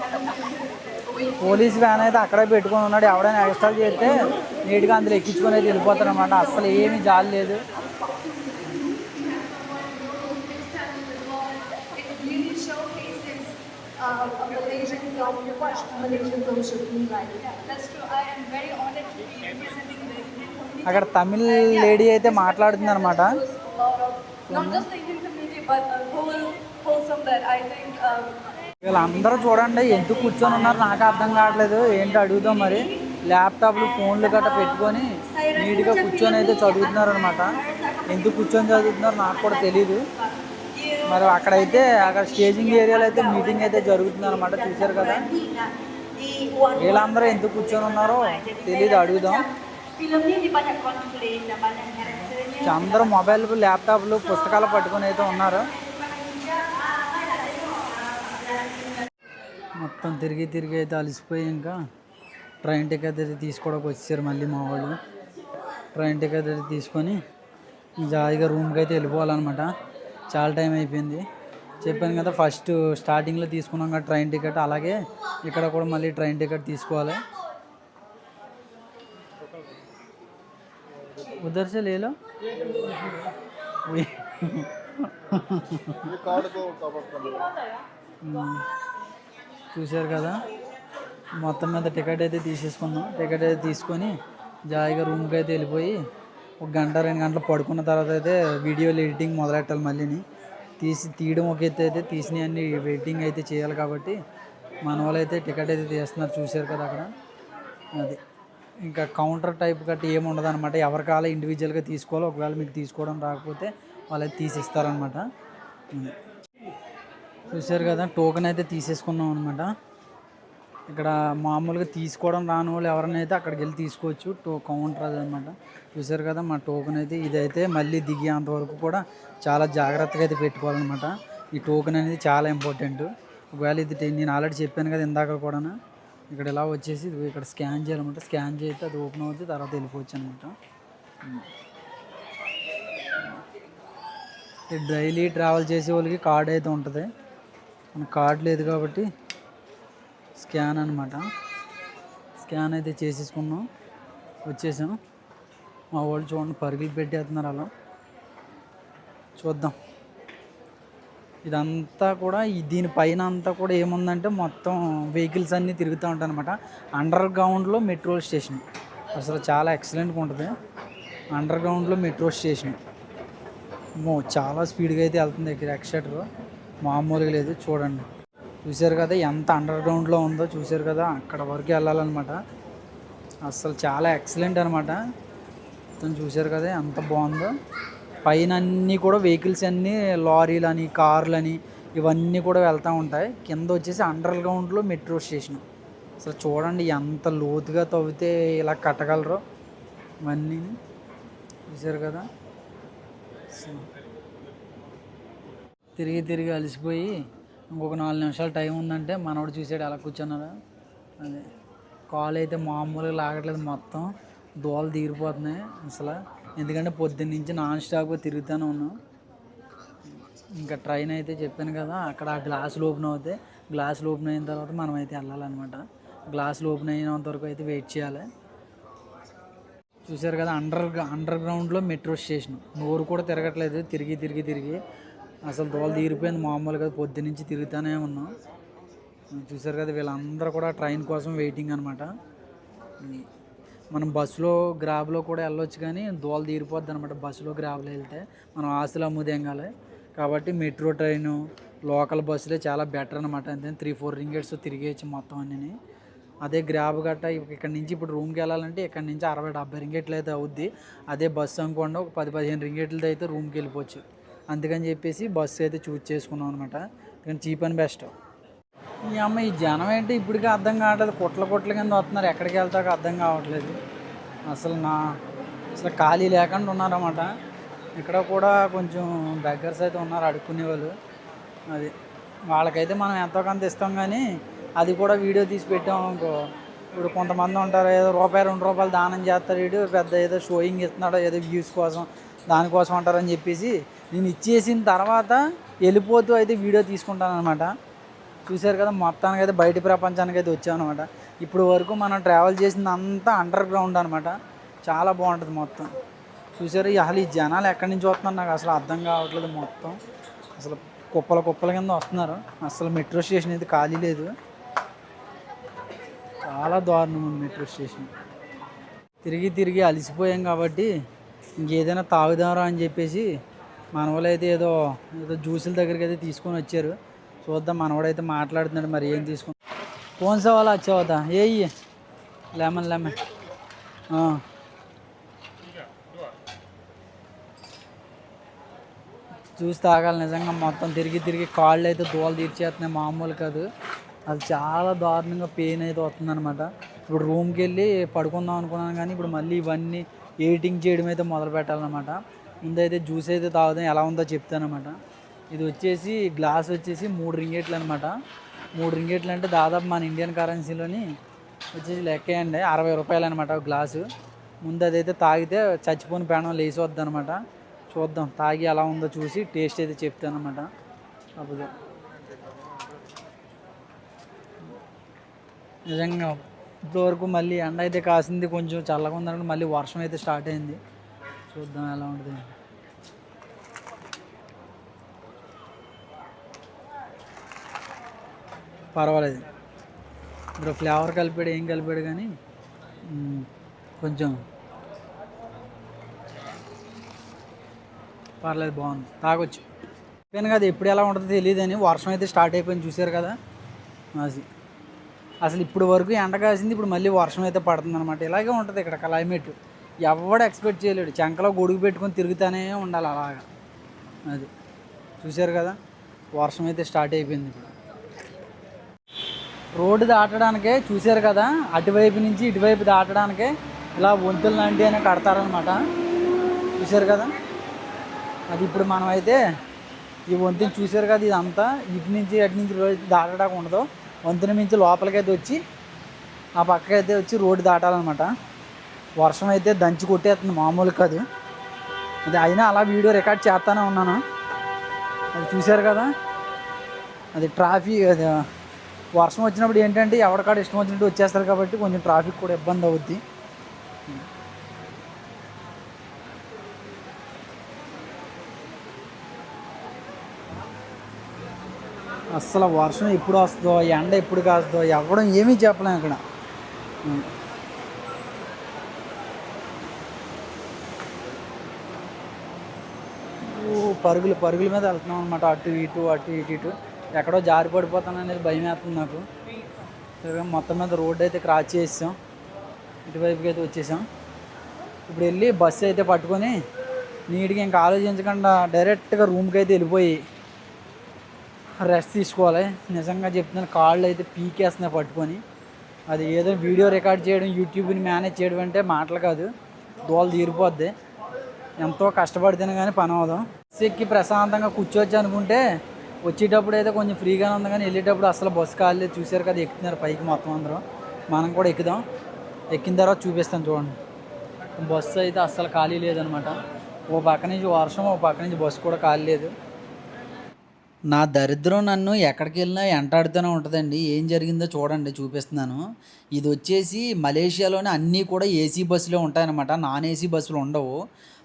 I think police van అయితే అక్కడే పెట్టుకొని ఉన్నాడు. ఎవడైనా ఎక్స్ట్రా చేస్తే నీట్గా అందులో ఎక్కించుకొని అయితే వెళ్ళిపోతారు అనమాట. అసలు ఏమీ జాలి లేదు. it really showcases a Malaysian film, what Malaysian film should be like. Yeah, that's true. I am very honored to be representing the Indian community. అక్కడ తమిళ్ లేడీ అయితే మాట్లాడుతుంది అనమాట. Not just the Indian community, but wholesome that I think. వీళ్ళందరూ చూడండి ఎందుకు కూర్చొని ఉన్నారు నాకు అర్థం కావట్లేదు. ఏంటో అడుగుదాం మరి. ల్యాప్టాప్లు ఫోన్లు గట్రా పెట్టుకొని నీట్గా కూర్చొని అయితే చదువుతున్నారు అనమాట. ఎందుకు కూర్చొని చదువుతున్నారు నాకు కూడా తెలీదు. మరి అక్కడైతే అక్కడ స్టేజింగ్ ఏరియాలో అయితే మీటింగ్ అయితే జరుగుతుంది అనమాట. చూశారు కదా. వీళ్ళందరూ ఎందుకు కూర్చొని ఉన్నారో తెలీదు, అడుగుదాం. అందరూ మొబైల్ ల్యాప్టాప్లు పుస్తకాలు పట్టుకొని అయితే ఉన్నారు. మొత్తం తిరిగి తిరిగి అయితే అలసిపోయి ఇంకా ట్రైన్ టికెట్ అయితే తీసుకోవడానికి వచ్చేసారు మళ్ళీ మా వాళ్ళు. ట్రైన్ టికెట్ అయితే తీసుకొని జాయిగా రూమ్కి అయితే వెళ్ళిపోవాలన్నమాట. చాలా టైం అయిపోయింది. చెప్పాను కదా ఫస్ట్ స్టార్టింగ్లో తీసుకున్నాం కదా ట్రైన్ టికెట్, అలాగే ఇక్కడ కూడా మళ్ళీ ట్రైన్ టికెట్ తీసుకోవాలి. उधर से ले लो. చూశారు కదా మొత్తం మీద టికెట్ అయితే తీసేసుకున్నాం. టికెట్ అయితే తీసుకొని జాయిగా రూమ్కి అయితే వెళ్ళిపోయి 1 గంట 2 గంటలు పడుకున్న తర్వాత అయితే వీడియోలు ఎడిటింగ్ మొదలెట్టాలి. మళ్ళీని తీయడం ఒక ఎత్తు అయితే తీసినవన్నీ ఎడిటింగ్ అయితే చేయాలి కాబట్టి మన వాళ్ళు అయితే టికెట్ అయితే తీస్తున్నారు. చూశారు కదా అక్కడ. అది ఇంకా కౌంటర్ టైప్ గట్టి ఏమి ఉండదు అనమాట. ఎవరికి కావాలి ఇండివిజువల్గా తీసుకోవాలి. ఒకవేళ మీకు తీసుకోవడం రాకపోతే వాళ్ళైతే తీసిస్తారనమాట. చూశారు కదా టోకెన్ అయితే తీసేసుకున్నాం అనమాట. ఇక్కడ మామూలుగా తీసుకోవడం రాని వాళ్ళు ఎవరైనా అయితే అక్కడికి వెళ్ళి తీసుకోవచ్చు. కౌంటర్ అది అనమాట. చూశారు కదా మా టోకెన్ అయితే ఇదైతే మళ్ళీ దిగేంతవరకు కూడా చాలా జాగ్రత్తగా అయితే పెట్టుకోవాలన్నమాట. ఈ టోకెన్ అనేది చాలా ఇంపార్టెంట్. ఒకవేళ ఇది నేను ఆల్రెడీ చెప్పాను కదా ఇందాక కూడా, ఇక్కడ ఇలా వచ్చేసి ఇక్కడ స్కాన్ చేయాలన్నమాట. స్కాన్ చేస్తే అది ఓపెన్ అవుతుంది, తర్వాత వెళ్ళిపోవచ్చు అనమాట. డైలీ ట్రావెల్ చేసే వాళ్ళకి కార్డ్ అయితే ఉంటుంది. మన కార్డ్ లేదు కాబట్టి స్కాన్ అనమాట. స్కాన్ అయితే చేసేసుకున్నాం, వచ్చేసాం. మా వాళ్ళు చూడండి పరుగులు పెట్టేస్తున్నారు అలా. చూద్దాం. ఇదంతా కూడా దీనిపైన అంతా కూడా ఏముందంటే మొత్తం వెహికల్స్ అన్నీ తిరుగుతూ ఉంటాయి అనమాట. అండర్ గ్రౌండ్లో మెట్రో స్టేషన్ అసలు చాలా ఎక్సలెంట్గా ఉంటుంది. అండర్ గ్రౌండ్లో మెట్రో స్టేషన్ చాలా స్పీడ్గా అయితే వెళ్తుంది. ఇక్కడ ఎక్సెటర్ మామూలుగా లేదు. చూడండి చూశారు కదా ఎంత అండర్ గ్రౌండ్లో ఉందో. చూశారు కదా అక్కడ వరకు వెళ్ళాలన్నమాట. అసలు చాలా ఎక్సలెంట్ అనమాట. చూశారు కదా ఎంత బాగుందో. పైన అన్నీ కూడా వెహికల్స్ అన్నీ లారీలని కార్లని ఇవన్నీ కూడా వెళ్తూ ఉంటాయి. కింద వచ్చేసి అండర్ గ్రౌండ్లో మెట్రో స్టేషన్. అసలు చూడండి ఎంత లోతుగా తవ్వితే ఇలా కట్టగలరో ఇవన్నీ. చూశారు కదా. తిరిగి తిరిగి అలసిపోయి ఇంకొక 4 నిమిషాలు టైం ఉందంటే మనవాడు చూసాడు ఎలా కూర్చున్నారా. అదే కాల్ అయితే మామూలుగా లాగట్లేదు, మొత్తం దోలు తీరిపోతున్నాయి అసలు. ఎందుకంటే పొద్దున్న నుంచి నాన్ స్టాప్గా తిరుగుతూనే ఉన్నాం. ఇంకా ట్రైన్ అయితే చెప్పాను కదా అక్కడ ఆ గ్లాసులు ఓపెన్ అవుతాయి. గ్లాసులు ఓపెన్ అయిన తర్వాత మనం అయితే వెళ్ళాలన్నమాట. గ్లాసులు ఓపెన్ అయినంత వరకు అయితే వెయిట్ చేయాలి. చూశారు కదా అండర్ గ్రౌండ్లో మెట్రో స్టేషన్. నోరు కూడా తిరగట్లేదు, తిరిగి తిరిగి తిరిగి అసలు దోలు తీరిపోయింది. మామూలుగా పొద్దు నుంచి తిరుగుతూనే ఉన్నాం. చూశారు కదా వీళ్ళందరూ కూడా ట్రైన్ కోసం వెయిటింగ్ అనమాట. మనం బస్సులో గ్రాబ్లో కూడా వెళ్ళొచ్చు కానీ దోలు తీరిపోద్ది అనమాట. బస్సులో గ్రాబ్లో వెళ్తే మనం ఆస్తులు అమ్ముదేంగాలి. కాబట్టి మెట్రో ట్రైను, లోకల్ బస్సులే చాలా బెటర్ అనమాట. అంతే 3-4 రింగేట్స్ తిరిగేయచ్చు మొత్తం అన్నీ. అదే గ్రాబ్ గట్ట ఇక్కడ నుంచి ఇప్పుడు రూమ్కి వెళ్ళాలంటే ఇక్కడ నుంచి 60-70 రింగేట్లు అయితే అవుద్ది. అదే బస్సు అనుకోండి ఒక 10-15 రింగేట్లతో అయితే రూమ్కి వెళ్ళిపోవచ్చు. అందుకని చెప్పేసి బస్సు అయితే చూజ్ చేసుకున్నాం అనమాట. కానీ చీప్ అండ్ బెస్ట్. ఈ జనం ఏంటి ఇప్పటికే అర్థం కావట్లేదు, కుట్ల కింద వస్తున్నారు, ఎక్కడికి వెళ్తాకో అర్థం కావట్లేదు. అసలు ఖాళీ లేకుండా ఉన్నారన్నమాట. ఇక్కడ కూడా కొంచెం బెగ్గర్స్ అయితే ఉన్నారు, అడుక్కునే వాళ్ళు. అది వాళ్ళకైతే మనం ఎంతో కొంత ఇస్తాం, కానీ అది కూడా వీడియో తీసి పెట్టాం అనుకో, ఇప్పుడు కొంతమంది ఉంటారు ఏదో ₹1-2 దానం చేస్తారు, వీడు పెద్ద ఏదో షోయింగ్ ఇస్తున్నాడో ఏదో వ్యూస్ కోసం దానికోసం అంటారని చెప్పేసి నేను ఇచ్చేసిన తర్వాత వెళ్ళిపోతూ అయితే వీడియో తీసుకుంటాను అనమాట. చూశారు కదా, మొత్తానికి అయితే బయట ప్రపంచానికి అయితే వచ్చామన్నమాట. ఇప్పుడు వరకు మనం ట్రావెల్ చేసింది అంతా అండర్ గ్రౌండ్ అనమాట. చాలా బాగుంటుంది మొత్తం. చూసారు అసలు ఈ జనాలు ఎక్కడి నుంచి వస్తున్నారు నాకు అసలు అర్థం కావట్లేదు. మొత్తం అసలు కుప్పల కింద వస్తున్నారు. అసలు మెట్రో స్టేషన్ అయితే ఖాళీ లేదు. చాలా దారుణం ఉంది మెట్రో స్టేషన్. తిరిగి అలసిపోయాం కాబట్టి ఇంకేదైనా తాగుదారా అని చెప్పేసి మన వాళ్ళు అయితే ఏదో జ్యూసుల దగ్గరికి అయితే తీసుకొని వచ్చారు. చూద్దాం, మనవాడైతే మాట్లాడుతున్నాడు, మరి ఏం తీసుకుని. कौन सा वाला अच्छा होता है? यही है, लेमन జ్యూస్ తాగాలి నిజంగా. మొత్తం తిరిగి కాళ్ళు అయితే దోలు తీర్చేస్తున్నాయి, మామూలు కాదు. అది చాలా దారుణంగా పెయిన్ అయితే వస్తుందన్నమాట. ఇప్పుడు రూమ్కి వెళ్ళి పడుకుందాం అనుకున్నాను, కానీ ఇప్పుడు మళ్ళీ ఇవన్నీ ఎడిటింగ్ చేయడం అయితే మొదలు పెట్టాలన్నమాట. ముందైతే జ్యూస్ అయితే తాగుదాం, ఎలా ఉందో చెప్తానమాట. ఇది వచ్చేసి గ్లాస్ వచ్చేసి 3 రింగేట్లు అనమాట. 3 రింగేట్లు అంటే దాదాపు మన ఇండియన్ కరెన్సీలోని వచ్చేసి లెక్కేయండి ₹60 అనమాట ఒక గ్లాసు. ముందు అదైతే తాగితే చచ్చిపోని ప్రాణం లేచి వద్దు అనమాట. చూద్దాం, తాగి ఎలా ఉందో చూసి టేస్ట్ అయితే చెప్తానమాట. అప్పుడు నిజంగా ఇప్పటివరకు మళ్ళీ ఎండ అయితే కాసింది, కొంచెం చల్లగా ఉందనుకుంటే మళ్ళీ వర్షం అయితే స్టార్ట్ అయింది. చూద్దాం ఎలా ఉంటుంది. పర్వాలేదు, ఇప్పుడు ఫ్లేవర్ కలిపాడు ఏం కలిపాడు కానీ కొంచెం పర్లేదు, బాగుంది, తాగొచ్చు. చెప్పాను కదా ఎప్పుడు ఎలా ఉంటుందో తెలియదని. వర్షం అయితే స్టార్ట్ అయిపోయింది, చూసారు కదా. అసలు ఇప్పుడు వరకు ఎండ కాసింది, ఇప్పుడు మళ్ళీ వర్షం అయితే పడుతుంది అనమాట. ఇలాగే ఉంటుంది ఇక్కడ క్లైమేట్. ఎవడు ఎక్స్పెక్ట్ చేయలేడు. చంకలో గొడుగు పెట్టుకొని తిరుగుతూనే ఉండాలి అలాగా. అది చూసారు కదా, వర్షం అయితే స్టార్ట్ అయిపోయింది. ఇప్పుడు రోడ్డు దాటడానికే చూసారు కదా, అటువైపు నుంచి ఇటువైపు దాటడానికే ఇలా వంతులు లాంటి అని కడతారనమాట. చూసారు కదా, అది ఇప్పుడు మనం అయితే ఈ వంతుని చూసారు కదా, ఇదంతా ఇటు నుంచి అటు నుంచి రోడ్డు దాటడానికి ఉండదు. వంతుని మించి లోపలికైతే వచ్చి ఆ పక్కకైతే వచ్చి రోడ్డు దాటాలన్నమాట. వర్షం అయితే దంచి కొట్టేస్తుంది, మామూలు కాదు. అది అయినా అలా వీడియో రికార్డ్ చేస్తూనే ఉన్నాను. అది చూసారు కదా, అది ట్రాఫిక్. అది వర్షం వచ్చినప్పుడు ఏంటంటే ఎవరికాడ ఇష్టం వచ్చినట్టు వచ్చేస్తారు కాబట్టి కొంచెం ట్రాఫిక్ కూడా ఇబ్బంది అవుద్ది. అస్సలు వర్షం ఎప్పుడు వస్తుందో, ఎండ ఎప్పుడు కాస్తుందో ఎవడం ఏమీ చెప్పలేం అక్కడ. పరుగుల మీద వెళ్తున్నాం అనమాట. అటు ఇటు ఎక్కడో జారి పడిపోతాను అనేది భయం వేస్తుంది నాకు. మొత్తం మీద రోడ్డు అయితే క్రాస్ చేసాం, ఇటువైపుకి అయితే వచ్చేసాం. ఇప్పుడు వెళ్ళి బస్సు అయితే పట్టుకొని నీట్గా ఇంకా ఆలోచించకుండా డైరెక్ట్గా రూమ్కి అయితే వెళ్ళిపోయి రెస్ట్ తీసుకోవాలి. నిజంగా చెప్తున్నాను, కాళ్ళు అయితే పీకేస్తున్నాయి పట్టుకొని. అది ఏదో వీడియో రికార్డ్ చేయడం, యూట్యూబ్ని మేనేజ్ చేయడం అంటే మాటలు కాదు, దోలు తీరిపోద్ది. ఎంతో కష్టపడితేనే కానీ పని అవ్వదు. బస్సు ఎక్కి ప్రశాంతంగా కూర్చోవచ్చు అనుకుంటే వచ్చేటప్పుడు అయితే కొంచెం ఫ్రీగానే ఉంది, కానీ వెళ్ళేటప్పుడు అసలు బస్సు కాలేదు. చూసారు కదా, ఎక్కుతున్నారు పైకి మొత్తం అందరూ. మనం కూడా ఎక్కుదాం, ఎక్కిన తర్వాత చూపిస్తాను చూడండి. బస్సు అయితే అస్సలు ఖాళీ లేదనమాట. ఓ పక్క నుంచి వర్షం, ఓ పక్క నుంచి బస్సు కూడా ఖాళీ లేదు. నా దరిద్రం నన్ను ఎక్కడికి వెళ్ళినా వెంటాడుతూనే ఉంటుందండి. ఏం జరిగిందో చూడండి, చూపిస్తున్నాను. ఇది వచ్చేసి మలేషియాలోనే అన్నీ కూడా ఏసీ బస్సులే ఉంటాయన్నమాట, నాన్ ఏసీ బస్సులు ఉండవు.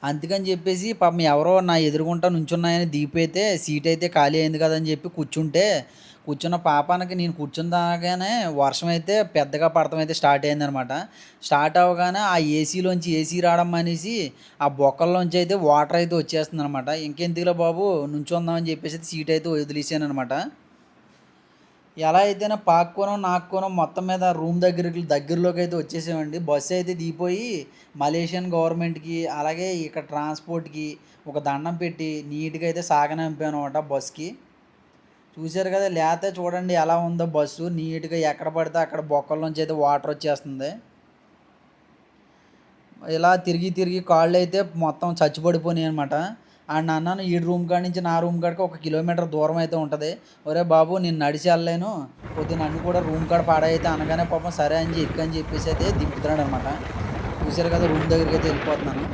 అందుకని చెప్పేసి పాపం ఎవరో నా ఎదురుగుంటా నుంచున్నాయని దీపైతే సీట్ అయితే ఖాళీ అయింది కదని చెప్పి కూర్చున్న పాపానికి నేను కూర్చుందాగానే వర్షం అయితే పెద్దగా పడటం అయితే స్టార్ట్ అయిందనమాట. స్టార్ట్ అవ్వగానే ఆ ఏసీలోంచి ఏసీ రావడం మానేసి ఆ బొక్కల్లోంచి అయితే వాటర్ అయితే వచ్చేస్తుందనమాట. ఇంకెందుకులే బాబు నుంచుందామని చెప్పేసి సీట్ అయితే వదిలేసాననమాట. ఎలా అయితేనే నాక్కోనో మొత్తం మీద రూమ్ దగ్గరలోకి అయితే వచ్చేసామండి. బస్సు అయితే దిగిపోయి మలేషియన్ గవర్నమెంట్‌కి, అలాగే ఇక్కడ ట్రాన్స్‌పోర్ట్‌కి ఒక దండం పెట్టి నీట్‌గా అయితే సాగనంపామనమాట బస్‌కి. చూసారు కదా! లేతే చూడండి ఎలా ఉందో బస్సు. నీట్‌గా ఎక్కడ పడితే అక్కడ బొక్కల్లోంచి అయితే వాటర్ వచ్చేస్తుంది. ఇలా తిరిగి కాళ్ళైతే మొత్తం చచ్చుపడిపోయినాయనమాట. ఆడినన్నాను, ఈడి రూమ్ కాడ నుంచి నా రూమ్ కాడికి 1 కిలోమీటర్ దూరం అయితే ఉంటది. ఒరేయ్ బాబు నేను నడిచి ఎళ్ళలేను. కొద్దిగా నన్ను కూడా రూమ్ కాడ పాడైతే అనగానే పాపం సరే అని ఎక్కని చెప్పేసి అయితే దింపుతున్నాడనమాట. చూసారు కదా! రూమ్ దగ్గరికైతే వెళ్ళిపోతున్నాను.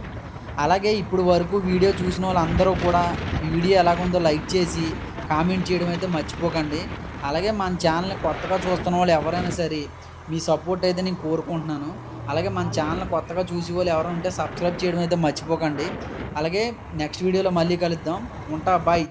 అలాగే ఇప్పుడు వరకు వీడియో చూసిన వాళ్ళందరూ కూడా వీడియో ఎలాగుందో లైక్ చేసి, కామెంట్ చేయడం అయితే మర్చిపోకండి. అలాగే మన ఛానల్‌ని కొత్తగా చూస్తున్న వాళ్ళు ఎవరైనా సరే మీ సపోర్ట్ అయితే నేను కోరుకుంటున్నాను. అలాగే మన ఛానల్ కొత్తగా చూసేవాళ్ళు ఎవరైనా ఉంటే సబ్స్క్రైబ్ చేయడం అయితే మర్చిపోకండి. అలాగే నెక్స్ట్ వీడియోలో మళ్ళీ కలుద్దాం. ఉంటా. బాయ్.